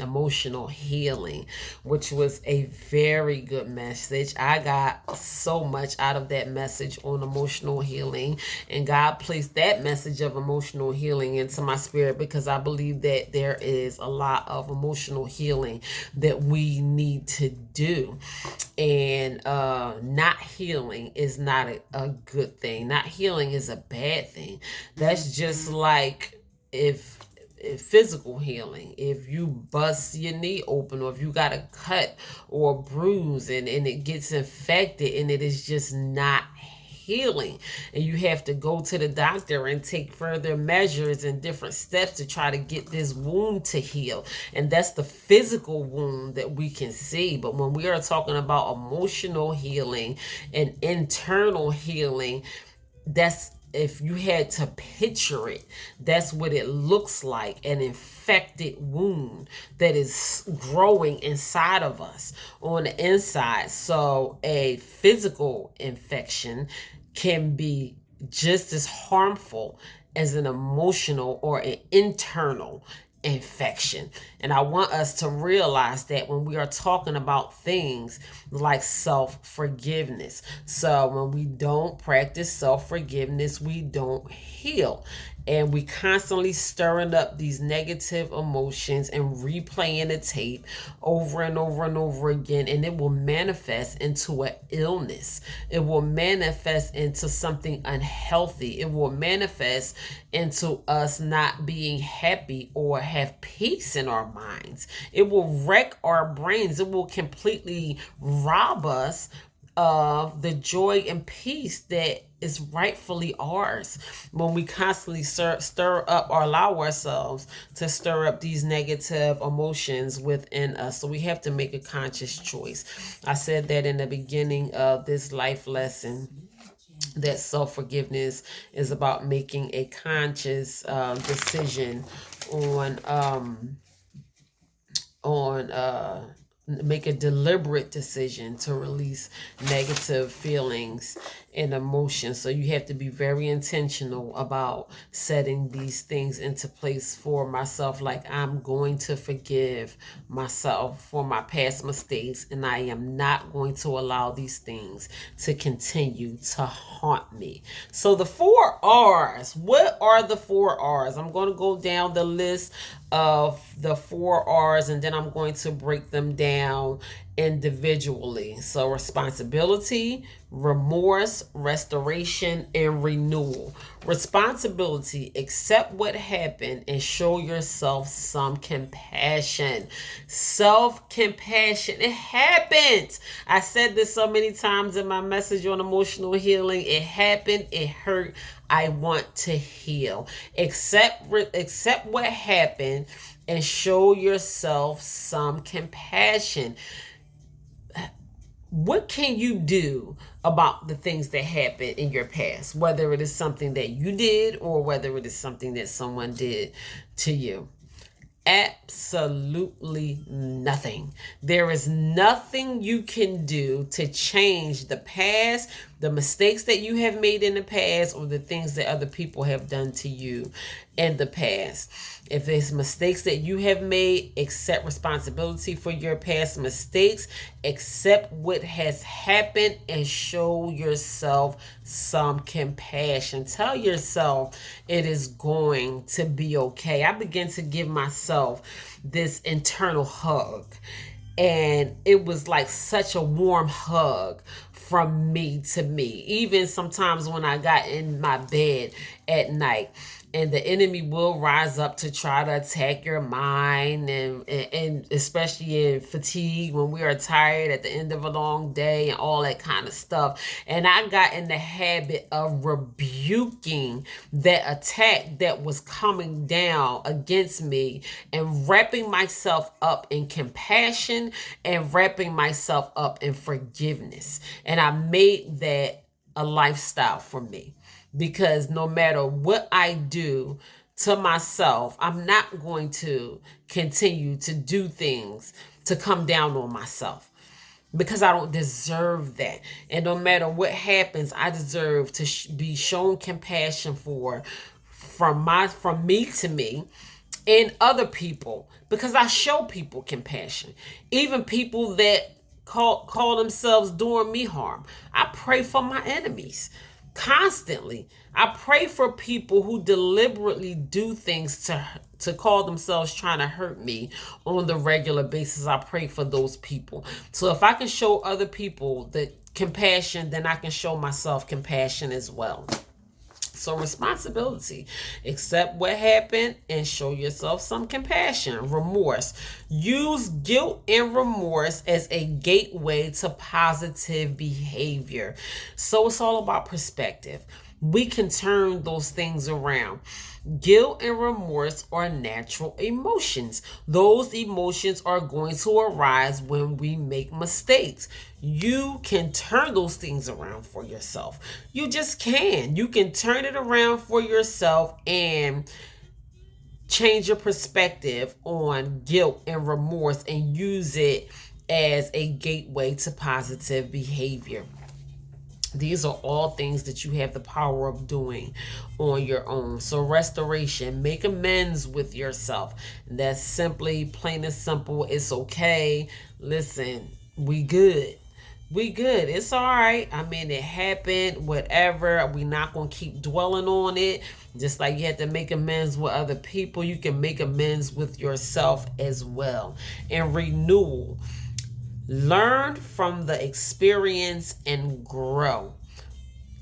emotional healing, which was a very good message. I got so much out of that message on emotional healing, and God placed that message of emotional healing into my spirit because I believe that there is a lot of emotional healing that we need to do. And not healing is not a good thing. Not healing is a bad thing. That's just like if physical healing, if you bust your knee open, or if you got a cut or a bruise, and it gets infected, and it is just not healing, and you have to go to the doctor and take further measures and different steps to try to get this wound to heal. And that's the physical wound that we can see. But when we are talking about emotional healing and internal healing, that's, if you had to picture it, that's what it looks like: an infected wound that is growing inside of us on the inside. So a physical infection can be just as harmful as an emotional or an internal infection. And I want us to realize that when we are talking about things like self-forgiveness. So when we don't practice self-forgiveness, we don't heal. And we constantly stirring up these negative emotions and replaying the tape over and over and over again. And it will manifest into an illness. It will manifest into something unhealthy. It will manifest into us not being happy or have peace in our minds. It will wreck our brains. It will completely rob us of the joy and peace that is rightfully ours when we constantly stir up or allow ourselves to stir up these negative emotions within us. So we have to make a conscious choice. I said that in the beginning of this life lesson, that self-forgiveness is about making a conscious decision on make a deliberate decision to release negative feelings and emotions. So you have to be very intentional about setting these things into place for myself. Like, I'm going to forgive myself for my past mistakes, and I am not going to allow these things to continue to haunt me. So the 4 R's, what are the 4 R's? I'm going to go down the list of the 4 R's, and then I'm going to break them down individually. So responsibility, remorse, restoration, and renewal. Responsibility: accept what happened and show yourself some compassion. Self-compassion. It happened. I said this so many times in my message on emotional healing. It happened. It hurt. I want to heal. Accept what happened and show yourself some compassion. What can you do about the things that happened in your past, whether it is something that you did or whether it is something that someone did to you? Absolutely nothing. There is nothing you can do to change the past, the mistakes that you have made in the past, or the things that other people have done to you in the past. If there's mistakes that you have made, accept responsibility for your past mistakes, accept what has happened, and show yourself some compassion. Tell yourself it is going to be okay. I begin to give myself this internal hug, and it was like such a warm hug from me to me. Even sometimes when I got in my bed at night, and the enemy will rise up to try to attack your mind, and especially in fatigue, when we are tired at the end of a long day and all that kind of stuff. And I got in the habit of rebuking that attack that was coming down against me, and wrapping myself up in compassion and wrapping myself up in forgiveness. And I made that a lifestyle for me, because no matter what I do to myself, I'm not going to continue to do things to come down on myself, because I don't deserve that. And no matter what happens, I deserve to be shown compassion for, from me to me, and other people, because I show people compassion, even people that call themselves doing me harm. I pray for my enemies constantly. I pray for people who deliberately do things to call themselves trying to hurt me on the regular basis. I pray for those people. So if I can show other people that compassion, then I can show myself compassion as well. So responsibility, accept what happened and show yourself some compassion. Remorse, use guilt and remorse as a gateway to positive behavior. So it's all about perspective. We can turn those things around. Guilt and remorse are natural emotions. Those emotions are going to arise when we make mistakes. You can turn those things around for yourself. You just can. You can turn it around for yourself and change your perspective on guilt and remorse and use it as a gateway to positive behavior. These are all things that you have the power of doing on your own. So restoration, make amends with yourself. That's simply, plain and simple, it's okay. Listen, we good. We good. It's all right. I mean, it happened, whatever. We're not going to keep dwelling on it. Just like you had to make amends with other people, you can make amends with yourself as well. And renewal. Learn from the experience and grow.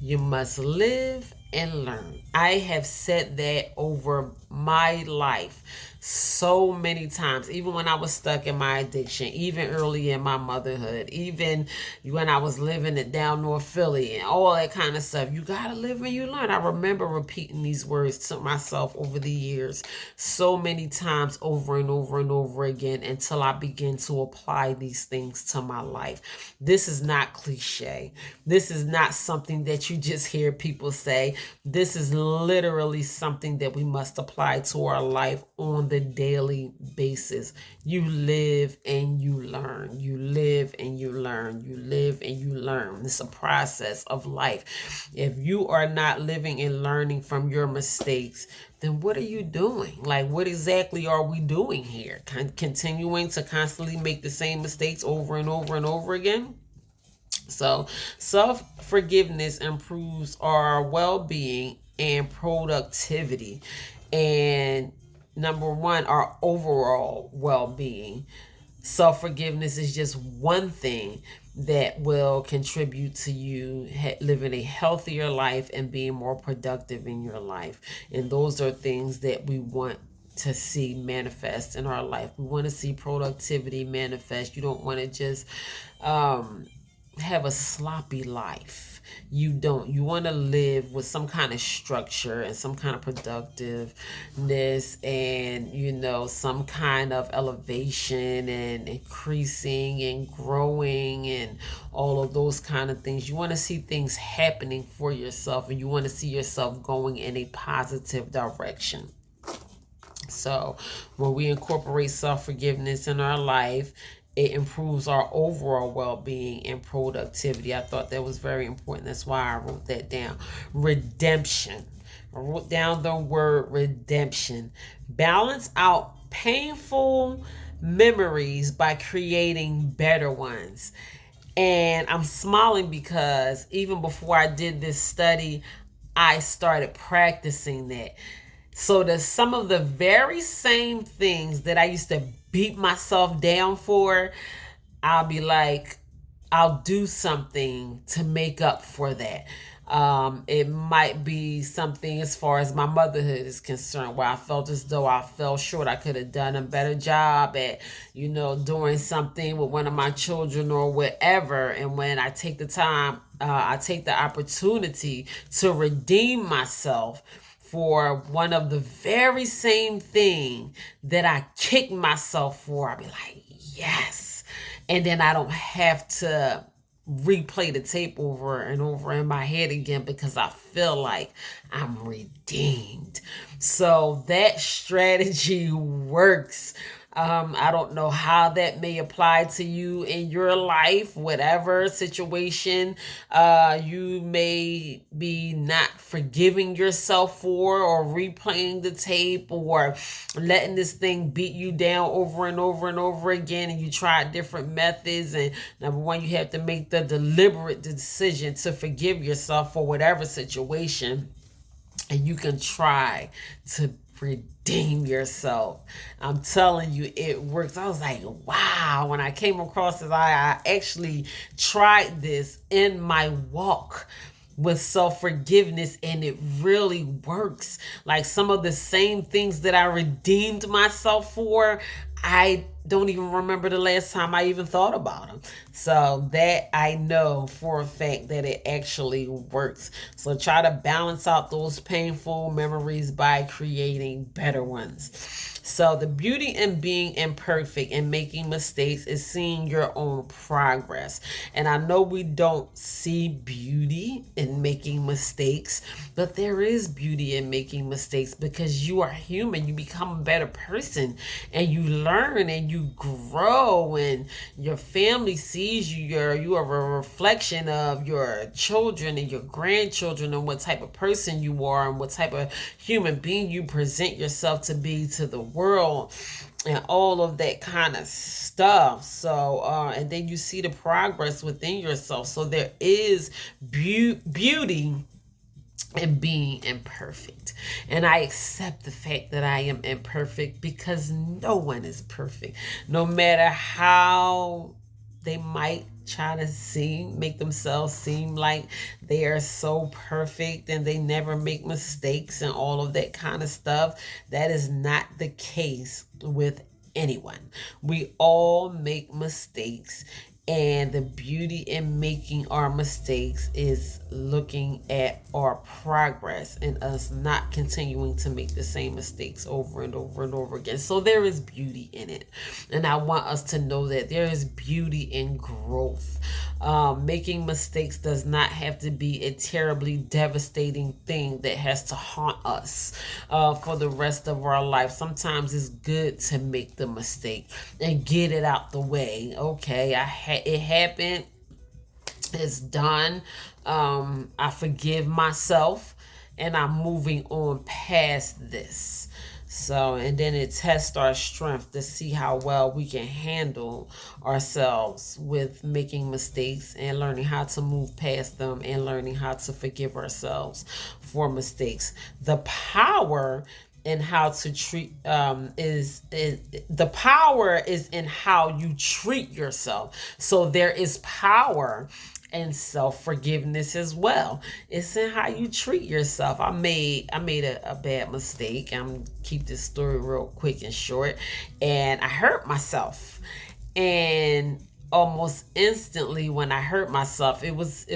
You must live and learn. I have said that over my life so many times, even when I was stuck in my addiction, even early in my motherhood, even when I was living it down North Philly and all that kind of stuff. You gotta live and you learn. I remember repeating these words to myself over the years so many times, over and over and over again, until I begin to apply these things to my life. This is not cliche. This is not something that you just hear people say. This is literally something that we must apply to our life on the daily basis. You live and you learn. You live and you learn. You live and you learn. It's a process of life. If you are not living and learning from your mistakes, then what are you doing? Like, what exactly are we doing here? Continuing to constantly make the same mistakes over and over and over again? So, self-forgiveness improves our well-being and productivity. And number one, our overall well-being. Self-forgiveness is just one thing that will contribute to you living a healthier life and being more productive in your life. And those are things that we want to see manifest in our life. We want to see productivity manifest. You don't want to just have a sloppy life. You don't. You want to live with some kind of structure and some kind of productiveness and, some kind of elevation and increasing and growing and all of those kind of things. You want to see things happening for yourself, and you want to see yourself going in a positive direction. So when we incorporate self-forgiveness in our life, it improves our overall well-being and productivity. I thought that was very important. That's why I wrote that down. Redemption. I wrote down the word redemption. Balance out painful memories by creating better ones. And I'm smiling because even before I did this study, I started practicing that. So that some of the very same things that I used to beat myself down for, I'll be like, I'll do something to make up for that. It might be something as far as my motherhood is concerned, where I felt as though I fell short. I could have done a better job at, doing something with one of my children or whatever. And when I take the time, I take the opportunity to redeem myself for one of the very same thing that I kicked myself for, I'll be like, yes. And then I don't have to replay the tape over and over in my head again because I feel like I'm redeemed. So that strategy works. I don't know how that may apply to you in your life, whatever situation you may be not forgiving yourself for, or replaying the tape, or letting this thing beat you down over and over and over again, and you try different methods. And number one, you have to make the deliberate decision to forgive yourself for whatever situation, and you can try to redeem yourself. I'm telling you, it works. I was like, wow, when I came across this, I actually tried this in my walk with self-forgiveness, and it really works. Like some of the same things that I redeemed myself for, I don't even remember the last time I even thought about them. So that I know for a fact that it actually works. So try to balance out those painful memories by creating better ones. So the beauty in being imperfect and making mistakes is seeing your own progress. And I know we don't see beauty in making mistakes, but there is beauty in making mistakes because you are human. You become a better person, and you learn and you grow, and your family sees you. You are a reflection of your children and your grandchildren, and what type of person you are and what type of human being you present yourself to be to the world, and all of that kind of stuff. So and then you see the progress within yourself. So there is beauty and being imperfect. And I accept the fact that I am imperfect because no one is perfect. No matter how they might try to make themselves seem like they are so perfect and they never make mistakes and all of that kind of stuff, that is not the case with anyone. We all make mistakes, and the beauty in making our mistakes is looking at our progress and us not continuing to make the same mistakes over and over and over again. So there is beauty in it. And I want us to know that there is beauty in growth. Making mistakes does not have to be a terribly devastating thing that has to haunt us for the rest of our life. Sometimes it's good to make the mistake and get it out the way. Okay, it happened. It's done. I forgive myself, and I'm moving on past this. So, and then it tests our strength to see how well we can handle ourselves with making mistakes and learning how to move past them and learning how to forgive ourselves for mistakes. The power in how to treat is the power is in how you treat yourself. So there is power and self-forgiveness as well. It's in how you treat yourself. I made a bad mistake. I'm keep this story real quick and short. And I hurt myself. And almost instantly when I hurt myself, it was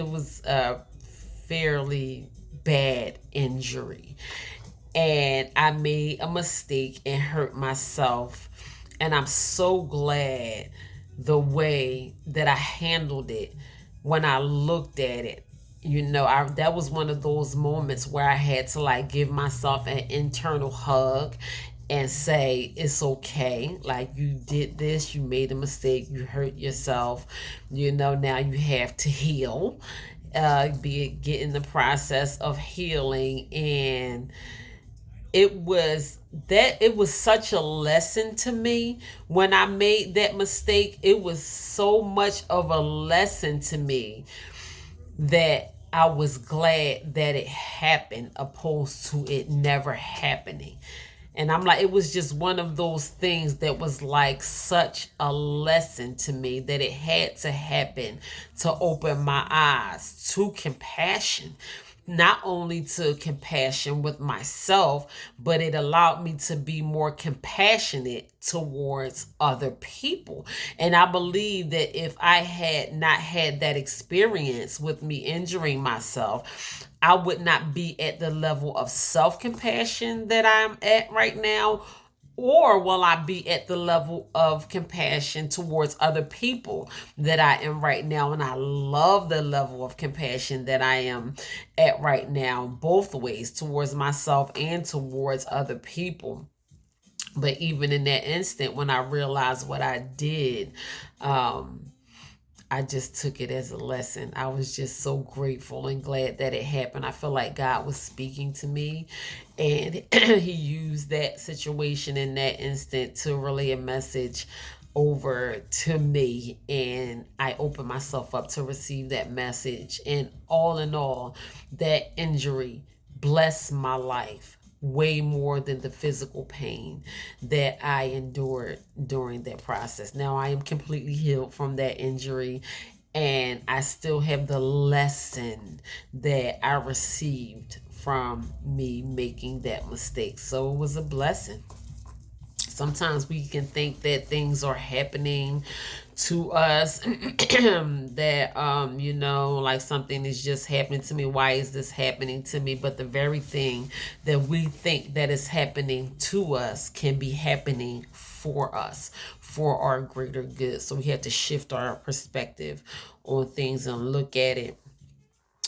a fairly bad injury. And I made a mistake and hurt myself. And I'm so glad the way that I handled it when I looked at it. That was one of those moments where I had to like give myself an internal hug and say, it's okay. Like, you did this, you made a mistake, you hurt yourself. Now you have to heal. Get in the process of healing. And it was such a lesson to me when I made that mistake. It was so much of a lesson to me that I was glad that it happened opposed to it never happening. And I'm like, it was just one of those things that was like such a lesson to me that it had to happen to open my eyes to compassion. Not only to compassion with myself, but it allowed me to be more compassionate towards other people. And I believe that if I had not had that experience with me injuring myself, I would not be at the level of self compassion that I'm at right now, or will I be at the level of compassion towards other people that I am right now? And I love the level of compassion that I am at right now, both ways, towards myself and towards other people. But even in that instant, when I realized what I did, um, I just took it as a lesson. I was just so grateful and glad that it happened. I feel like God was speaking to me, and He used that situation in that instant to relay a message over to me. And I opened myself up to receive that message. And all in all, that injury blessed my life way more than the physical pain that I endured during that process. Now I am completely healed from that injury, and I still have the lesson that I received from me making that mistake. So it was a blessing. Sometimes we can think that things are happening to us that like something is just happening to me. Why is this happening to me? But the very thing that we think that is happening to us can be happening for us, for our greater good. So we have to shift our perspective on things and look at it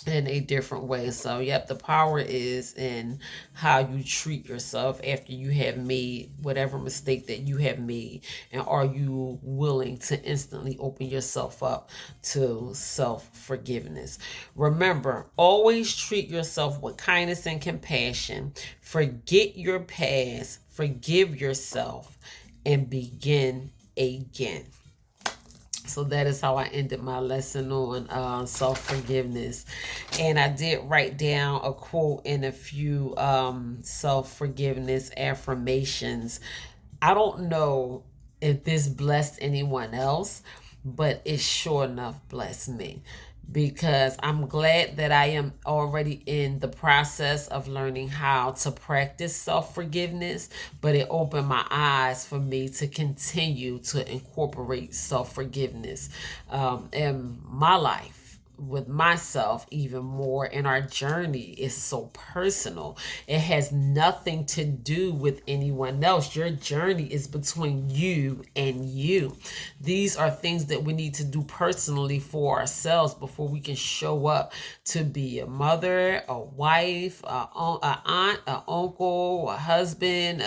in a different way. So, yep, the power is in how you treat yourself after you have made whatever mistake that you have made. And are you willing to instantly open yourself up to self forgiveness? Remember, always treat yourself with kindness and compassion. Forget your past, forgive yourself, and begin again. So that is how I ended my lesson on self-forgiveness. And I did write down a quote and a few self-forgiveness affirmations. I don't know if this blessed anyone else, but it sure enough blessed me, because I'm glad that I am already in the process of learning how to practice self-forgiveness, but it opened my eyes for me to continue to incorporate self-forgiveness in my life, with myself even more. And our journey is so personal. It has nothing to do with anyone else. Your journey is between you and you. These are things that we need to do personally for ourselves before we can show up to be a mother, a wife, a aunt, a uncle, a husband,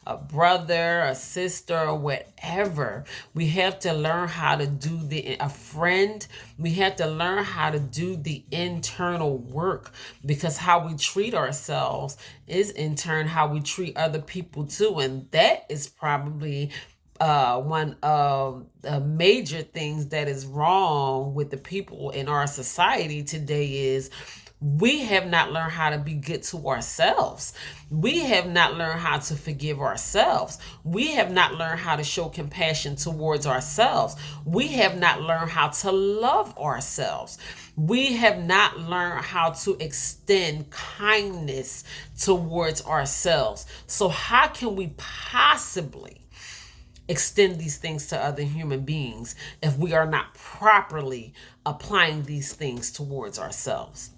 a brother, a sister, or whatever. We have to learn how to do a friend. We have to learn how to do the internal work, because how we treat ourselves is in turn how we treat other people too. And that is probably one of the major things that is wrong with the people in our society today is we have not learned how to be good to ourselves. We have not learned how to forgive ourselves. We have not learned how to show compassion towards ourselves. We have not learned how to love ourselves. We have not learned how to extend kindness towards ourselves. So how can we possibly extend these things to other human beings if we are not properly applying these things towards ourselves?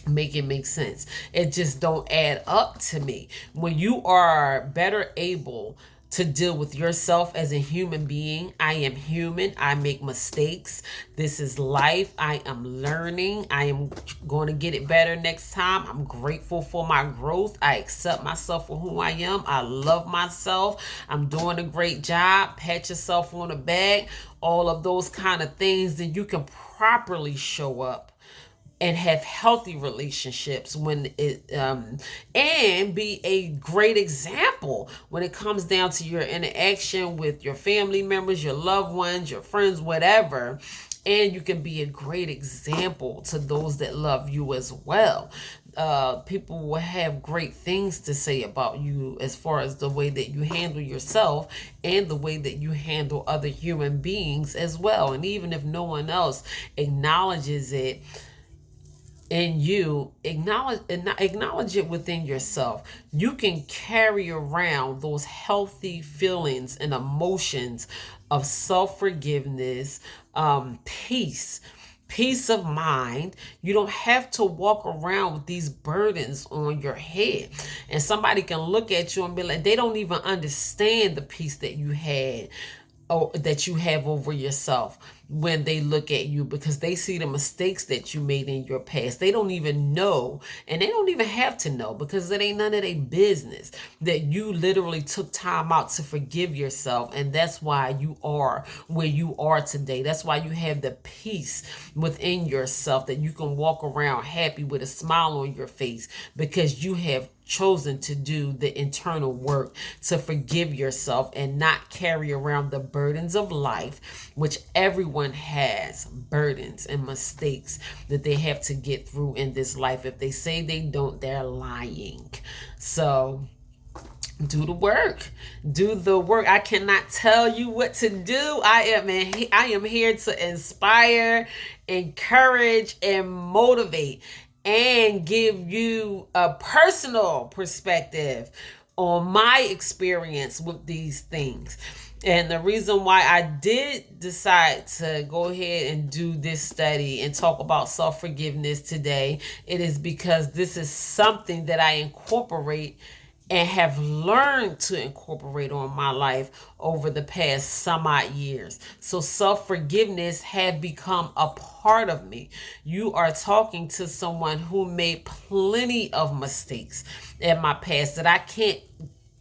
Make it make sense. It just don't add up to me. When you are better able to deal with yourself as a human being, I am human, I make mistakes, this is life, I am learning, I am going to get it better next time, I'm grateful for my growth, I accept myself for who I am, I love myself, I'm doing a great job, pat yourself on the back, all of those kind of things, then you can properly show up and have healthy relationships when it and be a great example when it comes down to your interaction with your family members, your loved ones, your friends, whatever. And you can be a great example to those that love you as well. People will have great things to say about you as far as the way that you handle yourself and the way that you handle other human beings as well. And even if no one else acknowledges it, and you acknowledge it within yourself, you can carry around those healthy feelings and emotions of self-forgiveness, peace, peace of mind. You don't have to walk around with these burdens on your head. And somebody can look at you and be like, they don't even understand the peace that you had, or that you have over yourself, when they look at you, because they see the mistakes that you made in your past. They don't even know, and they don't even have to know, because it ain't none of their business that you literally took time out to forgive yourself. And that's why you are where you are today. That's why you have the peace within yourself, that you can walk around happy with a smile on your face, because you have chosen to do the internal work to forgive yourself and not carry around the burdens of life, which everyone has burdens and mistakes that they have to get through in this life. If they say they don't, they're lying. So do the work. Do the work. I cannot tell you what to do. I am here to inspire, encourage, and motivate, and give you a personal perspective on my experience with these things. And the reason why I did decide to go ahead and do this study and talk about self-forgiveness today, it is because this is something that I incorporate and have learned to incorporate on my life over the past some odd years. So self-forgiveness have become a part of me. You are talking to someone who made plenty of mistakes in my past that I can't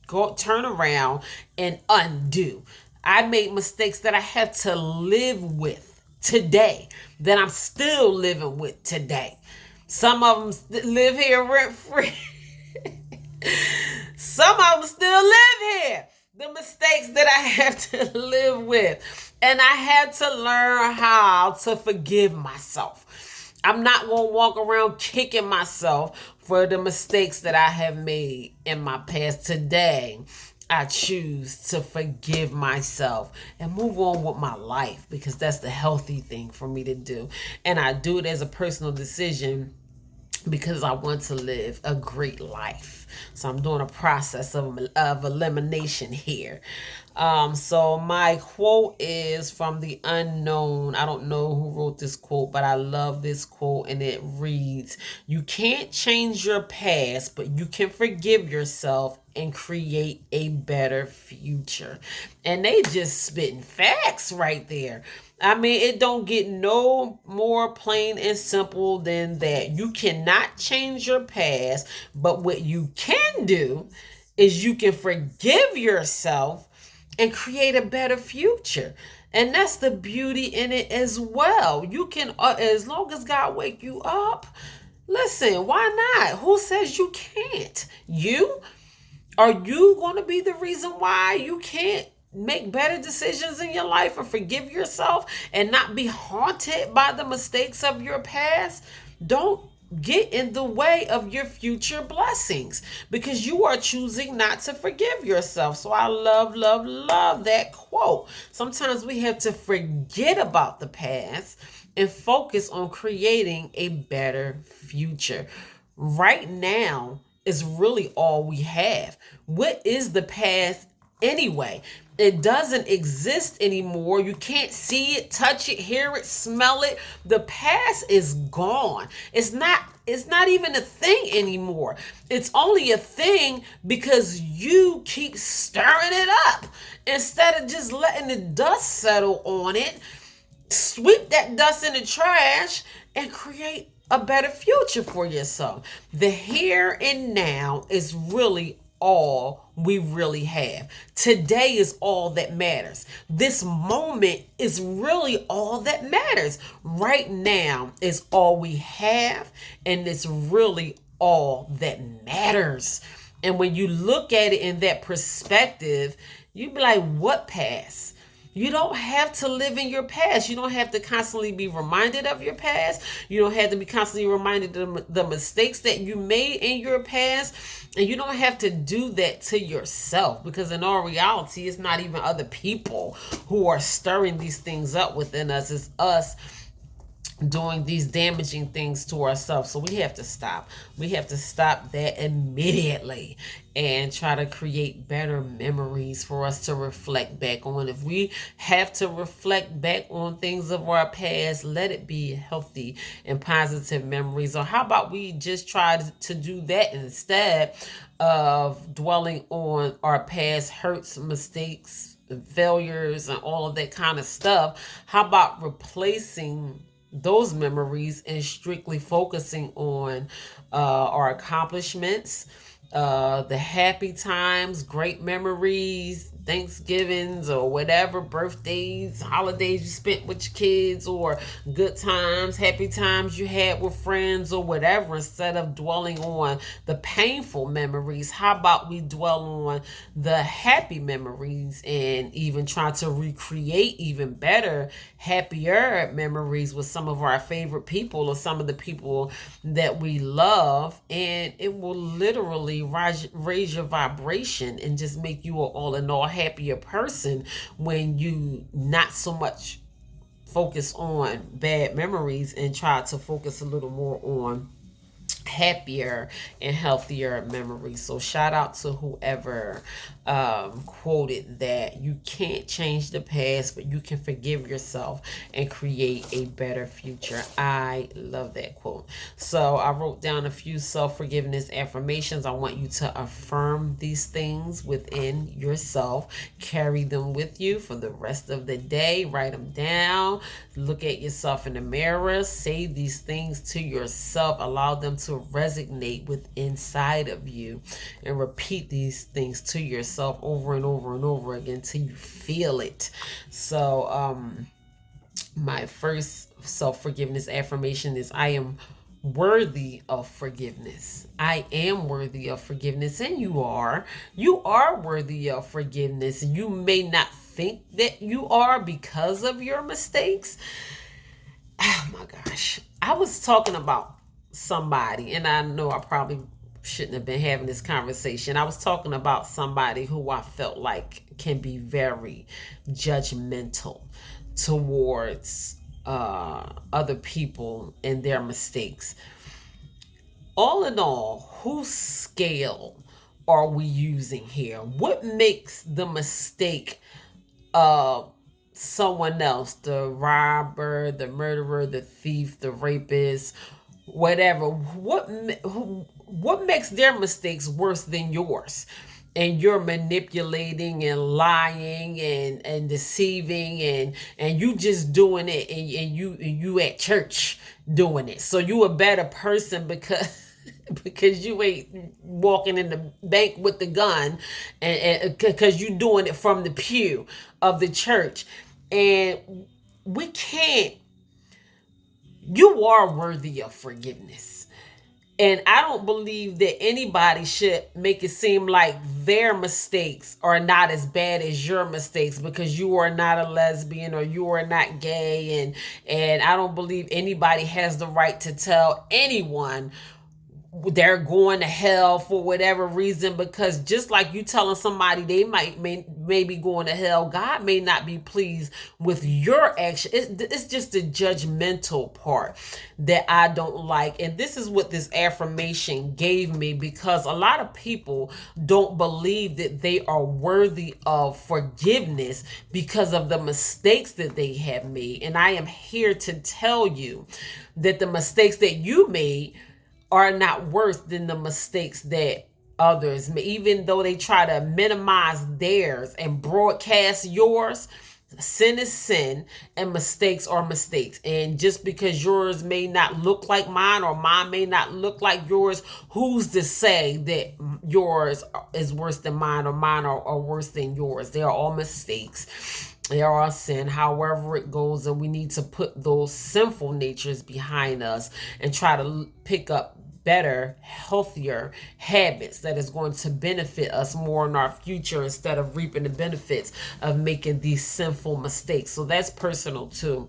go turn around and undo. I made mistakes that I had to live with today, that I'm still living with today. Some of them live here rent free. Some of them still live here. The mistakes that I have to live with. And I had to learn how to forgive myself. I'm not going to walk around kicking myself for the mistakes that I have made in my past. Today, I choose to forgive myself and move on with my life, because that's the healthy thing for me to do. And I do it as a personal decision, because I want to live a great life. So I'm doing a process of elimination here. So my quote is from The Unknown. I don't know who wrote this quote, but I love this quote, and it reads, "You can't change your past, but you can forgive yourself and create a better future." And they just spitting facts right there. I mean, it don't get no more plain and simple than that. You cannot change your past, but what you can do is you can forgive yourself and create a better future. And that's the beauty in it as well. You can, as long as God wake you up, listen, why not? Who says you can't? You? Are you going to be the reason why you can't make better decisions in your life and forgive yourself and not be haunted by the mistakes of your past? Don't get in the way of your future blessings, because you are choosing not to forgive yourself. So I love, love, love that quote. Sometimes we have to forget about the past and focus on creating a better future. Right now is really all we have. What is the past anyway? It doesn't exist anymore. You can't see it, touch it, hear it, smell it. The past is gone. It's not even a thing anymore. It's only a thing because you keep stirring it up instead of just letting the dust settle on it. Sweep that dust in the trash and create a better future for yourself. The here and now is really all we really have. Today is all that matters. This moment is really all that matters. Right now is all we have, and it's really all that matters. And when you look at it in that perspective, you be like, what past? You don't have to live in your past. You don't have to constantly be reminded of your past. You don't have to be constantly reminded of the mistakes that you made in your past. And you don't have to do that to yourself, because in all reality, it's not even other people who are stirring these things up within us. It's us doing these damaging things to ourselves. So we have to stop. We have to stop that immediately and try to create better memories for us to reflect back on. If we have to reflect back on things of our past, let it be healthy and positive memories. Or how about we just try to do that instead of dwelling on our past hurts, mistakes, failures, and all of that kind of stuff? How about replacing those memories and strictly focusing on our accomplishments, the happy times, great memories, Thanksgivings or whatever, birthdays, holidays you spent with your kids, or good times, happy times you had with friends or whatever, instead of dwelling on the painful memories. How about we dwell on the happy memories and even try to recreate even better, happier memories with some of our favorite people or some of the people that we love, and it will literally raise your vibration and just make you an all in all happier person when you not so much focus on bad memories and try to focus a little more on happier and healthier memories. So shout out to whoever quoted that you can't change the past, but you can forgive yourself and create a better future. I love that quote. So I wrote down a few self-forgiveness affirmations. I want you to affirm these things within yourself, carry them with you for the rest of the day, write them down, look at yourself in the mirror, say these things to yourself, allow them to resonate with inside of you, and repeat these things to yourself over and over and over again till you feel it. So my first self-forgiveness affirmation is I am worthy of forgiveness. I am worthy of forgiveness, and you are. You are worthy of forgiveness. You may not think that you are because of your mistakes. Oh my gosh. I was talking about somebody, and I know I probably shouldn't have been having this conversation. I was talking about somebody who I felt like can be very judgmental towards other people and their mistakes. All in all, whose scale are we using here? What makes the mistake of someone else, the robber, the murderer, the thief, the rapist, whatever? What makes their mistakes worse than yours? And you're manipulating and lying and deceiving, and you just doing it, and you at church doing it. So you a better person because because you ain't walking in the bank with the gun, and because you doing it from the pew of the church. And we can't. You are worthy of forgiveness. And I don't believe that anybody should make it seem like their mistakes are not as bad as your mistakes because you are not a lesbian or you are not gay. And I don't believe anybody has the right to tell anyone they're going to hell for whatever reason, because just like you telling somebody they may be going to hell, God may not be pleased with your action. It's just the judgmental part that I don't like. And this is what this affirmation gave me, because a lot of people don't believe that they are worthy of forgiveness because of the mistakes that they have made. And I am here to tell you that the mistakes that you made are not worse than the mistakes that others may, even though they try to minimize theirs and broadcast yours. Sin is sin, and mistakes are mistakes. And just because yours may not look like mine, or mine may not look like yours, who's to say that yours is worse than mine, or mine are worse than yours? They are all mistakes. They are sin, however it goes, and we need to put those sinful natures behind us and try to pick up better, healthier habits that is going to benefit us more in our future, instead of reaping the benefits of making these sinful mistakes. So that's personal too.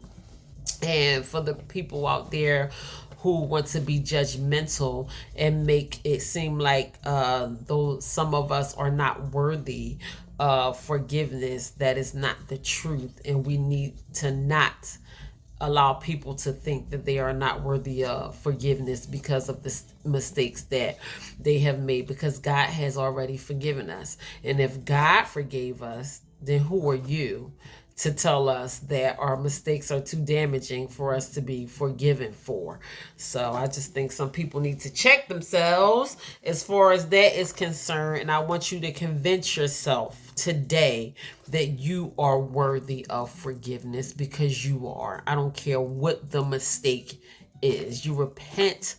And for the people out there who want to be judgmental and make it seem like though some of us are not worthy of forgiveness, that is not the truth. And we need to not allow people to think that they are not worthy of forgiveness because of the mistakes that they have made, because God has already forgiven us. And if God forgave us, then who are you to tell us that our mistakes are too damaging for us to be forgiven for? So I just think some people need to check themselves as far as that is concerned. And I want you to convince yourself today that you are worthy of forgiveness, because you are. I don't care what the mistake is. You repent,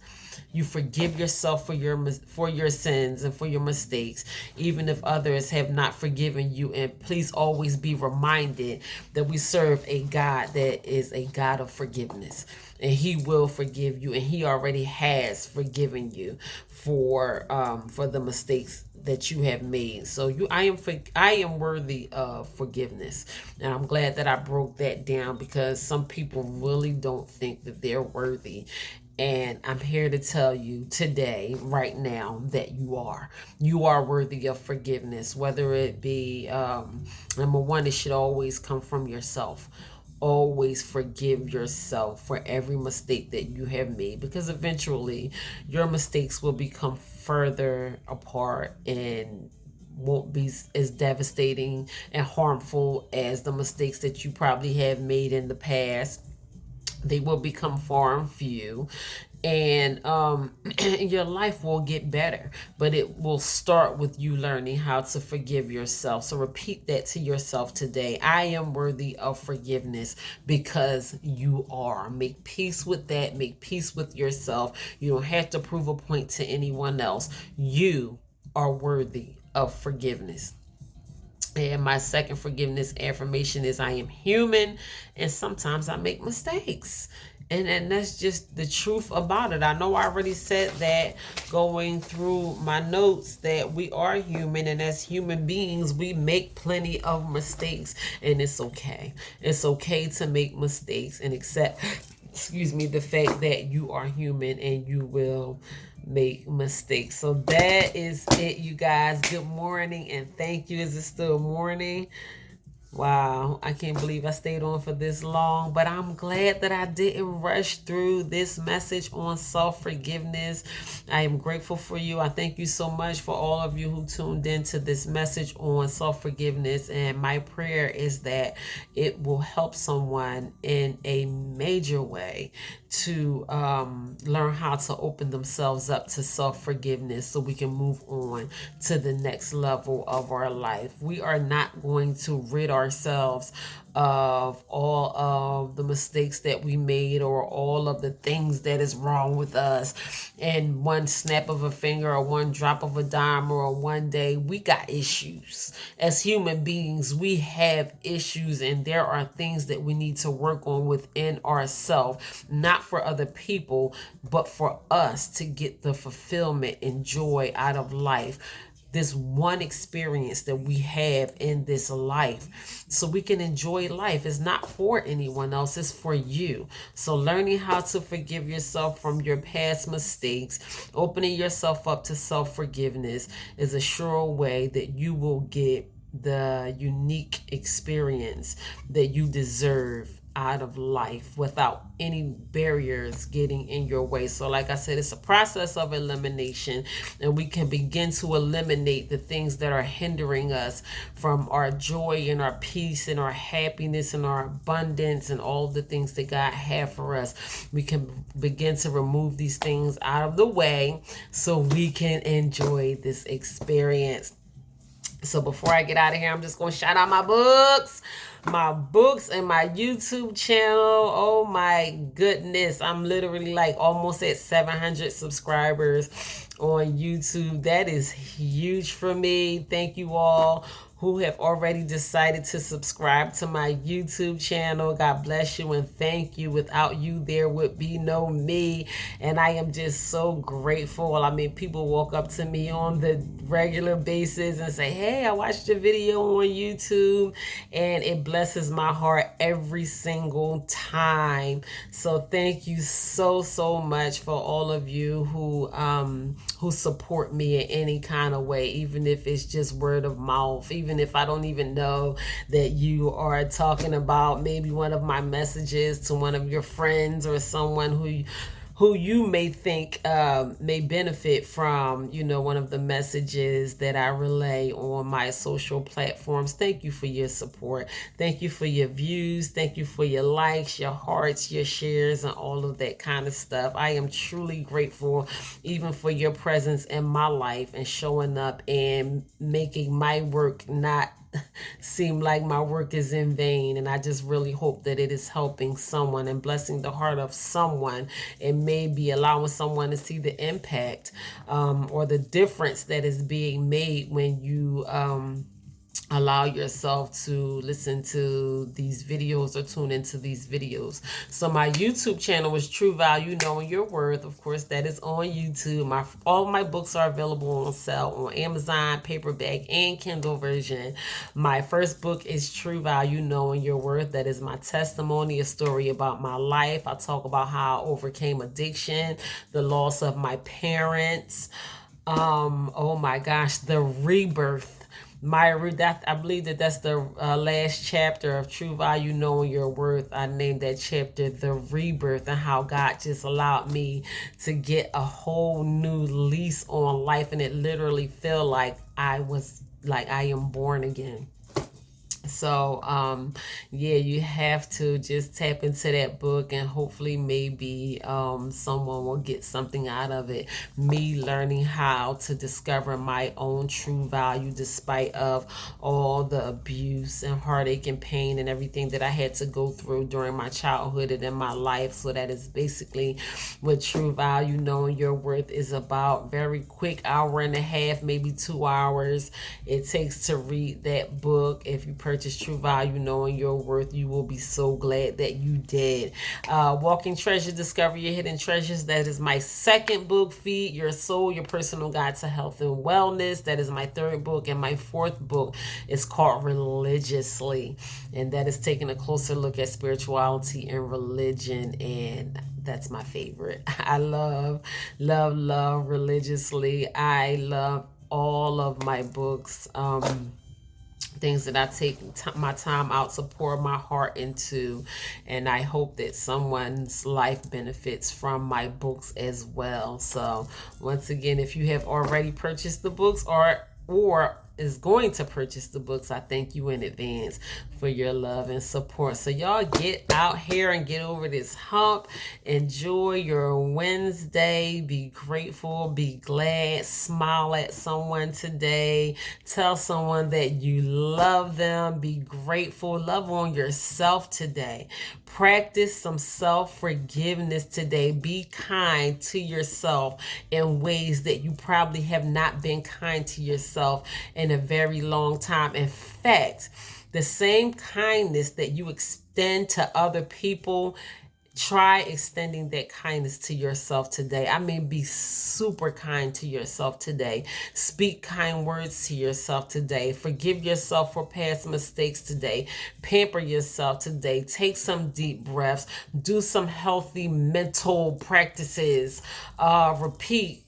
you forgive yourself for your sins and for your mistakes, even if others have not forgiven you. And please always be reminded that we serve a God that is a God of forgiveness, and He will forgive you, and He already has forgiven you for the mistakes that you have made. So I am worthy of forgiveness, and I'm glad that I broke that down, because some people really don't think that they're worthy. And I'm here to tell you today, right now, that you are. You are worthy of forgiveness, whether it be, number one, it should always come from yourself. Always forgive yourself for every mistake that you have made, because eventually your mistakes will become further apart and won't be as devastating and harmful as the mistakes that you probably have made in the past. They will become far and few, and your life will get better, but it will start with you learning how to forgive yourself. So repeat that to yourself today: I am worthy of forgiveness, because you are. Make peace with that. Make peace with yourself. You don't have to prove a point to anyone else. You are worthy of forgiveness. And my second forgiveness affirmation is: I am human, and sometimes I make mistakes. And that's just the truth about it. I know I already said that going through my notes, that we are human, and as human beings, we make plenty of mistakes, and it's okay. It's okay to make mistakes and accept, excuse me, the fact that you are human and you will make mistakes. So that is it, you guys. Good morning, and thank you. Is it still morning? Wow, I can't believe I stayed on for this long, but I'm glad that I didn't rush through this message on self-forgiveness. I am grateful for you. I thank you so much for all of you who tuned into this message on self-forgiveness, and my prayer is that it will help someone in a major way to learn how to open themselves up to self-forgiveness, so we can move on to the next level of our life. We are not going to rid ourselves of all of the mistakes that we made, or all of the things that is wrong with us, and one snap of a finger, or one drop of a dime, or one day. We got issues. As human beings, we have issues, and there are things that we need to work on within ourselves, not for other people, but for us to get the fulfillment and joy out of life. This one experience that we have in this life, so we can enjoy life. It's not for anyone else, it's for you. So learning how to forgive yourself from your past mistakes, opening yourself up to self-forgiveness, is a sure way that you will get the unique experience that you deserve out of life, without any barriers getting in your way. So like I said, it's a process of elimination, and we can begin to eliminate the things that are hindering us from our joy and our peace and our happiness and our abundance and all the things that God has for us. We can begin to remove these things out of the way, so we can enjoy this experience. So before I get out of here, I'm just going to shout out my books and my YouTube channel. Oh my goodness. I'm literally like almost at 700 subscribers on YouTube. That is huge for me. Thank you all who have already decided to subscribe to my YouTube channel. God bless you and thank you. Without you, there would be no me. And I am just so grateful. I mean, people walk up to me on the regular basis and say, hey, I watched your video on YouTube, and it blesses my heart every single time. So thank you so much for all of you who support me in any kind of way, even if it's just word of mouth, even if I don't even know that you are talking about maybe one of my messages to one of your friends or someone who you may think may benefit from, one of the messages that I relay on my social platforms. Thank you for your support. Thank you for your views. Thank you for your likes, your hearts, your shares, and all of that kind of stuff. I am truly grateful even for your presence in my life and showing up and making my work not seem like my work is in vain. And I just really hope that it is helping someone and blessing the heart of someone, and maybe allowing someone to see the impact or the difference that is being made when you allow yourself to listen to these videos or tune into these videos. So my YouTube channel is True Value, Knowing Your Worth. Of course, that is on YouTube. All of my books are available on sale on Amazon, paperback and Kindle version. My first book is True Value, Knowing Your Worth. That is my testimony, a story about my life. I talk about how I overcame addiction, the loss of my parents, oh my gosh, the rebirth. I believe that's the last chapter of True Value, Knowing Your Worth. I named that chapter The Rebirth, and how God just allowed me to get a whole new lease on life, and it literally felt like I am born again. So yeah, you have to just tap into that book, and hopefully maybe someone will get something out of it. Me learning how to discover my own true value despite of all the abuse and heartache and pain and everything that I had to go through during my childhood and in my life. So that is basically what True Value, Knowing Your Worth is about. Very quick, hour and a half, maybe 2 hours it takes to read that book. If you purchase True Value, Knowing Your Worth, you will be so glad that you did. Walking Treasure, Discover Your Hidden Treasures. That is my second book. Feed Your Soul, Your Personal Guide to Health and Wellness. That is my third book. And my fourth book is called Religiously. And that is taking a closer look at spirituality and religion. And that's my favorite. I love Religiously. I love all of my books. Things that I take my time out to pour my heart into, and I hope that someone's life benefits from my books as well. So once again, if you have already purchased the books or is going to purchase the books, I thank you in advance for your love and support. So y'all get out here and get over this hump. Enjoy your Wednesday. Be grateful, be glad, smile at someone today. Tell someone that you love them. Be grateful. Love on yourself today. Practice some self-forgiveness today. Be kind to yourself in ways that you probably have not been kind to yourself in a very long time. In fact, the same kindness that you extend to other people, try extending that kindness to yourself today. I mean, be super kind to yourself today. Speak kind words to yourself today. Forgive yourself for past mistakes today. Pamper yourself today. Take some deep breaths. Do some healthy mental practices. Repeat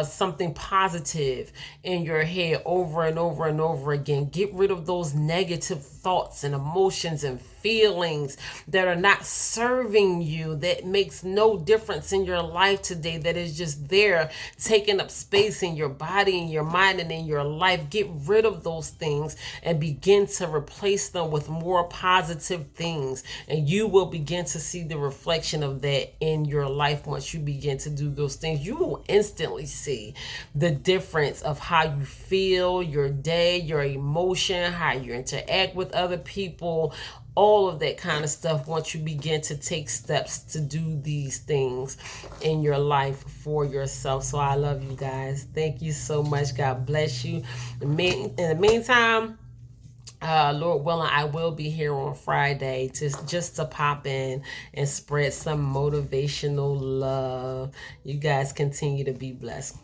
something positive in your head over and over and over again. Get rid of those negative thoughts and emotions and feelings that are not serving you, that makes no difference in your life today, that is just there taking up space in your body, in your mind, and in your life. Get rid of those things and begin to replace them with more positive things, and you will begin to see the reflection of that in your life. Once you begin to do those things, you will instantly see the difference of how you feel, your day, your emotion, how you interact with other people, all of that kind of stuff, once you begin to take steps to do these things in your life for yourself. So I love you guys. Thank you so much. God bless you. In the meantime, Lord willing, I will be here on Friday just to pop in and spread some motivational love. You guys continue to be blessed.